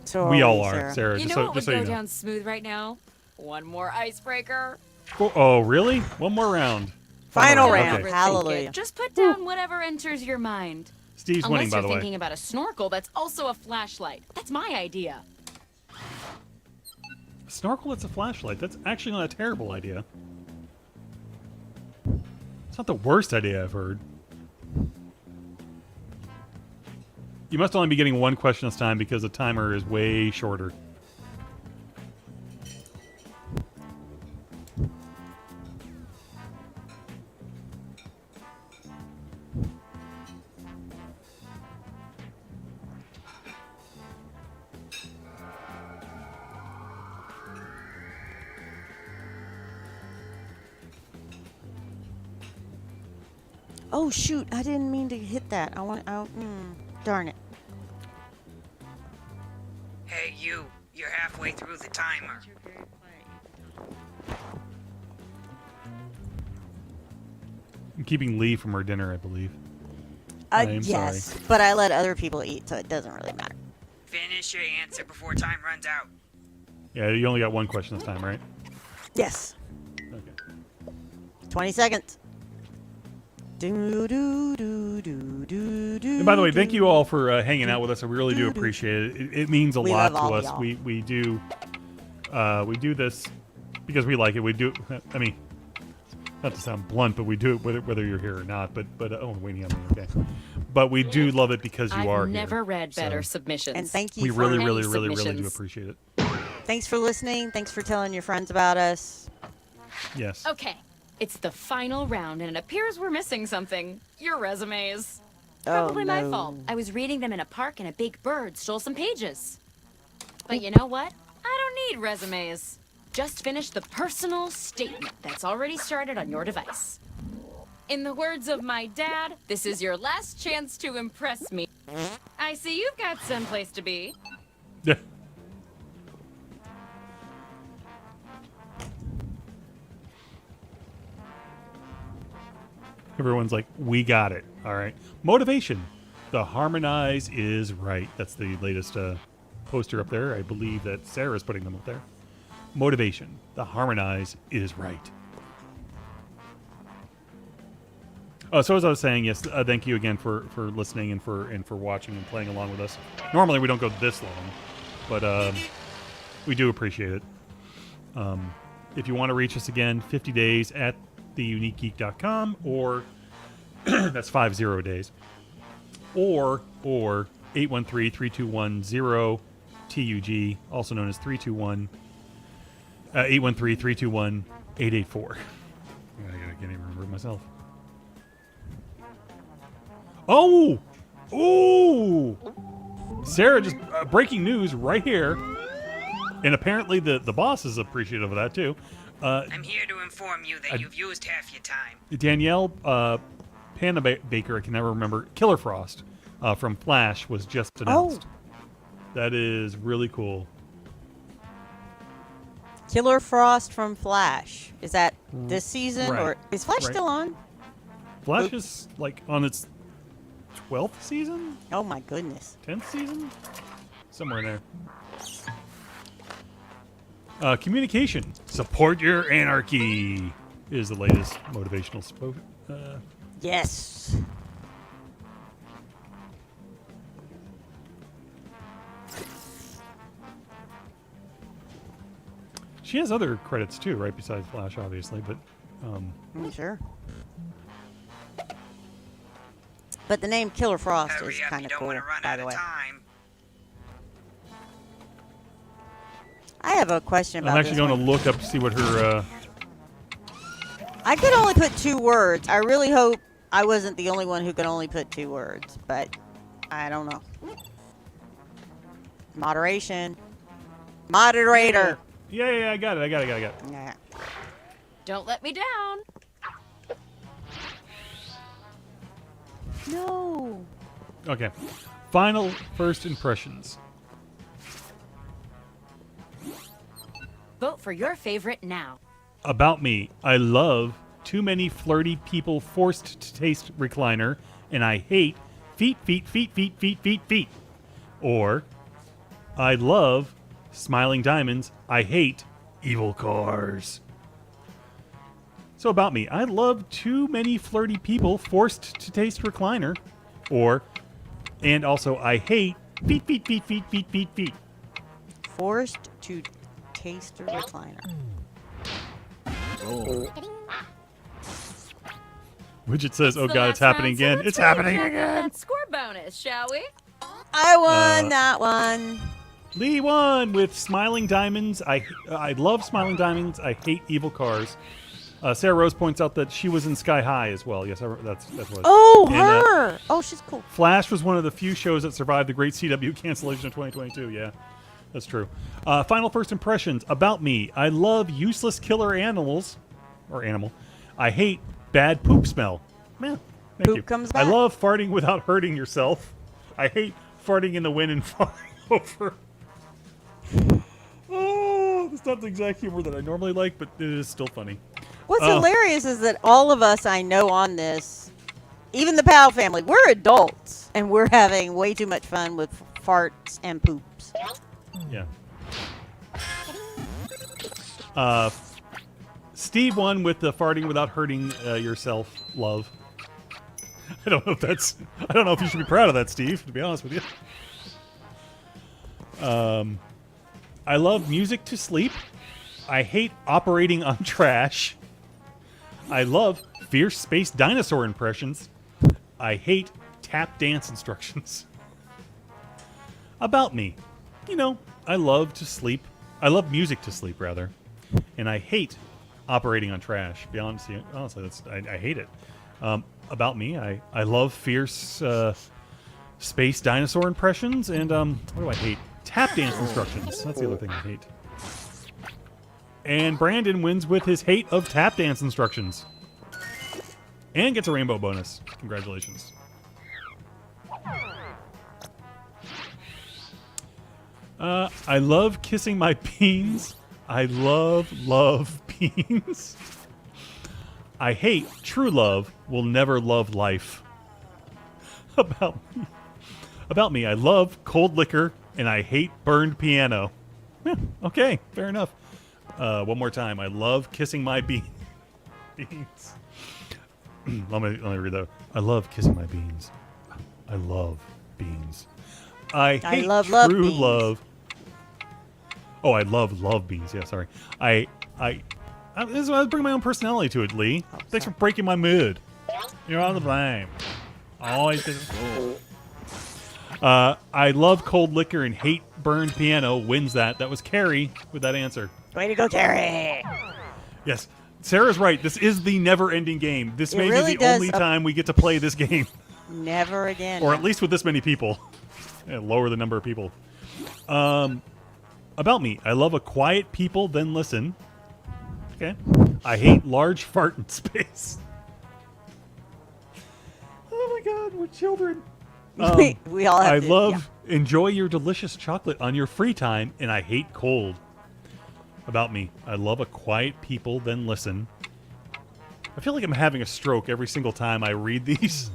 So We all Sarah. are, Sarah. You Just know so, what just would so go you know. down smooth right now? One more icebreaker. Oh, really? One more round. Final Okay. round. Overthink Hallelujah. it. Just put down whatever enters your mind. Steve's Unless winning, by you're the way. thinking about a snorkel that's also a flashlight. That's my idea. A snorkel that's a flashlight. That's actually not a terrible idea. It's not the worst idea I've heard. You must only be getting one question this time because the timer is way shorter. Oh shoot! I didn't mean to hit that. Darn it. Hey, you. You're halfway through the timer. I'm keeping Lee from her dinner, I believe. I'm Yes, sorry. but I let other people eat, so it doesn't really matter. Finish your answer before time runs out. Yeah, you only got one question this time, right? Yes. Okay. 20 seconds. Do, do, do, do, do, do, And by the way, thank you all for hanging out with us. I really do appreciate it. It means a We lot love to all us. y'all. We do this because we like it. We do. I mean, not to sound blunt, but we do it whether you're here or not. But oh, waiting on me. Okay. But we do love it because you are I've never here. read So better submissions. And thank you we for really, any really, really, really do submissions. appreciate it. thanks for listening. Thanks for telling your friends about us. Yes. Okay, it's the final round, and it appears we're missing something. Your resumes. Oh, Probably my no. fault. I was reading them in a park, and a big bird stole some pages. But you know what? I don't need resumes. Just finish the personal statement that's already started on your device. In the words of my dad, this is your last chance to impress me. I see you've got someplace to be. Yeah. Everyone's like, we got it. All right. Motivation. The harmonize is right. That's the latest poster up there. I believe that Sarah's putting them up there. Motivation. The harmonize is right. So as I was saying, yes, thank you again for listening and for watching and playing along with us. Normally we don't go this long, but we do appreciate it. If you want to reach us again, 50 days at theuniquegeek.com, or that's 50 days, or 813-321-0TUG, also known as 321 813-321-884. I can't even remember it myself. Oh! Ooh! Sarah just breaking news right here. And apparently the boss is appreciative of that too. I'm here to inform you that you've used half your time. Danielle Panda Baker, I can never remember, Killer Frost from Flash was just announced. That is really cool. Killer Frost from Flash. Is that this season, Right. or is Flash Right. still on? Flash is like on its 12th season? Oh my goodness. 10th season? Somewhere in there. Communication. Support your anarchy is the latest motivational Yes. She has other credits too, right? Besides Flash, obviously, but Sure. But the name Killer Frost Hurry is up, kind you of don't cool, want to run by out the of way. time. I have a question about I'm actually this going to one. look up to see what her. I could only put 2 words. I really hope I wasn't the only one who could only put 2 words, but I don't know. Moderation. Moderator. Yeah, I got it. Yeah. Don't let me down. No. Okay. Final first impressions. Vote for your favorite now. About me, I love too many flirty people forced to taste recliner, and I hate feet, feet, feet, feet, feet, feet, feet. Or, I love smiling diamonds. I hate evil cars. So about me, I love too many flirty people forced to taste recliner. Or, and also I hate feet, feet, feet, feet, feet, feet, feet. Forced to taste a recliner. Roar. Widget says, "Oh the God, it's last happening round, so again! let's It's go and happening check out again!" That score bonus, shall we? I won that one. Leigh won with smiling diamonds. I love smiling diamonds. I hate evil cars. Sarah Rose points out that she was in Sky High as well. Yes, that's what. Oh, And, her. Oh, she's cool. Flash was one of the few shows that survived the great CW cancellation of 2022. Yeah, that's true. Final first impressions about me. I love useless killer animals, or animal. I hate bad poop smell. Man, thank Poop you. comes I back. love farting without hurting yourself. I hate farting in the wind and falling over. Oh, that's not the exact humor that I normally like, but it is still funny. What's hilarious is that all of us I know on this, even the Powell family, we're adults and we're having way too much fun with farts and poops. Yeah. Steve won with the farting without hurting yourself, love. I don't know if you should be proud of that, Steve, to be honest with you. I love music to sleep. I hate operating on trash. I love fierce space dinosaur impressions. I hate tap dance instructions. About me. I love to sleep. I love music to sleep, rather. And I hate operating on trash. Be honest, honestly, I hate it. About me, I love fierce space dinosaur impressions. And what do I hate? Tap dance instructions. That's the other thing I hate. And Brandon wins with his hate of tap dance instructions. And gets a rainbow bonus. Congratulations. I love kissing my beans. I love beans. I hate true love will never love life. About me, I love cold liquor and I hate burned piano. Yeah, okay, fair enough. One more time. I love kissing my beans. let me read that. I love kissing my beans. I love beans. I hate love true beans. love. Oh, I love beans. Yeah, sorry. I this is why I bring my own personality to it, Lee. Thanks for breaking my mood. You're on the blame. Always. I love cold liquor and hate burned piano. Wins that. That was Carrie with that answer. Way to go, Terry. Yes. Sarah's right. This is the never-ending game. This may really be the does only time we get to play this game. Never again. Or at least with this many people. Lower the number of people. About me. I love a quiet people, then listen. Okay. I hate large fart in space. Oh my God, we're children. we all have I to, love enjoy your delicious chocolate on your free time, and I hate cold. About me. I love a quiet people, then listen. I feel like I'm having a stroke every single time I read these.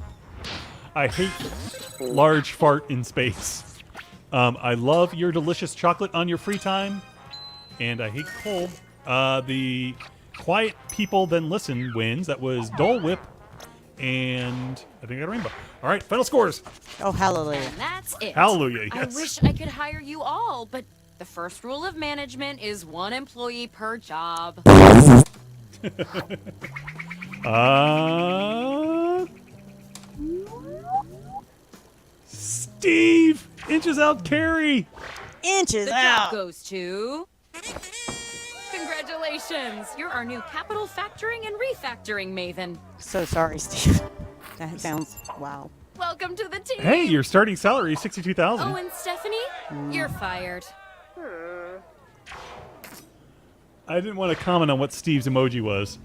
I hate large fart in space. I love your delicious chocolate on your free time, and I hate cold. The quiet people then listen wins. That was Dole Whip, and I think I got a rainbow. All right, final scores. Oh, hallelujah. And that's it. Hallelujah, yes. I wish I could hire you all, but the first rule of management is one employee per job. Steve inches out Carrie. Inches The out. job goes to... Congratulations! You're our new capital factoring and refactoring maven. So sorry, Steve. That sounds wow. Welcome to the team! Hey, your starting salary is $62,000. Oh, and Stephanie? You're fired. I didn't want to comment on what Steve's emoji was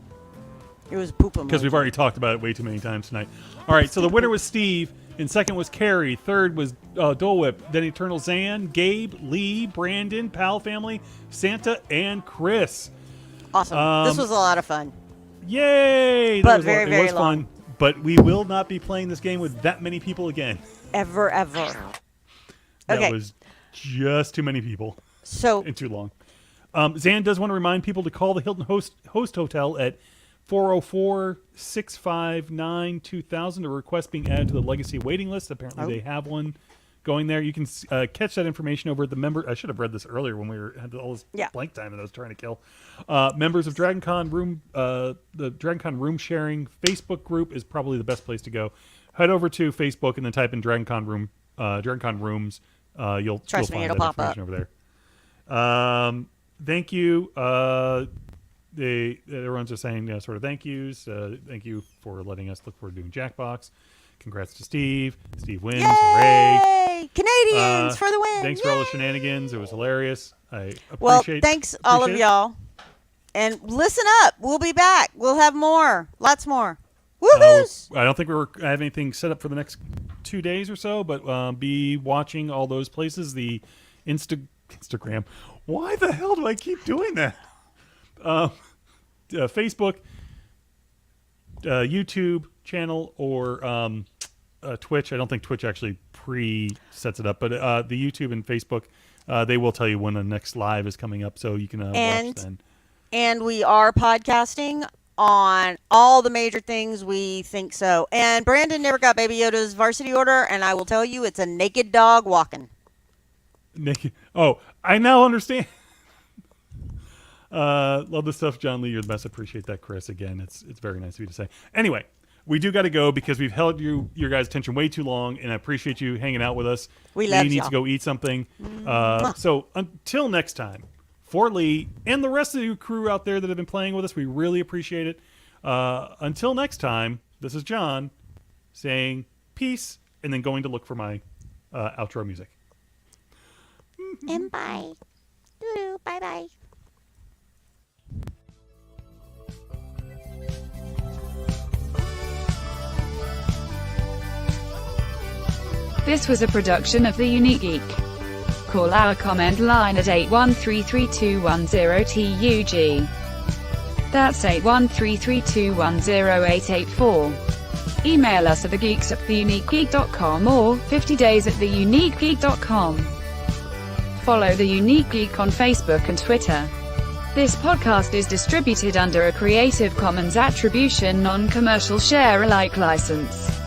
It was poop emoji. because we've already talked about it way too many times tonight. All right, so the winner was Steve, and second was Carrie, third was Dole Whip, then Eternal Zan, Gabe, Lee, Brandon, Pal Family, Santa, and Chris. Awesome. This was a lot of fun. Yay! But It very was long. fun. But we will not be playing this game with that many people again. Ever. That Okay. was just too many people So and too long. Zan does want to remind people to call the Hilton Host Hotel at 404-659-2000 to request being added to the Legacy waiting list. Apparently they have one going there. You can catch that information over at the member. I should have read this earlier when we had all this blank time that I was trying to kill. Members of DragonCon Room, the DragonCon Room Sharing Facebook group is probably the best place to go. Head over to Facebook and then type in DragonCon Room, DragonCon Rooms. You'll find it'll that pop information up over there. Thank you. Everyone's just saying sort of thank yous. Thank you for letting us look forward to doing Jackbox. Congrats to Steve. Steve wins. Hooray! Yay! Canadians for the win. Thanks for all the shenanigans. It was hilarious. I Well, appreciate thanks all of it. y'all. And listen up. We'll be back. We'll have more. Lots more. Woohoos! I don't think I have anything set up for the next 2 days or so, but be watching all those places. The Instagram. Why the hell do I keep doing that? Facebook, YouTube channel, or Twitch. I don't think Twitch actually sets it up, but the YouTube and Facebook, they will tell you when the next live is coming up, so you can watch then. And we are podcasting on all the major things we think so. And Brandon never got Baby Yoda's varsity order, and I will tell you, it's a naked dog walking. Naked. Oh, I now understand. Love the stuff, John Lee. You're the best. Appreciate that, Chris. Again, it's very nice of you to say. Anyway, we do got to go because we've held your guys' attention way too long, and I appreciate you hanging out with us. We love Lee y'all. needs to go eat something. So until next time, for Lee and the rest of the crew out there that have been playing with us, we really appreciate it. Until next time, this is John saying peace and then going to look for my outro music. And bye. Doo-doo. Bye-bye. This was a production of The Unique Geek. Call our comment line at 8133210TUG. That's 81332108884. Email us at thegeeks@theuniquegeek.com or 50days@theuniquegeek.com. Follow The Unique Geek on Facebook and Twitter. This podcast is distributed under a Creative Commons Attribution Non-Commercial Share-alike license.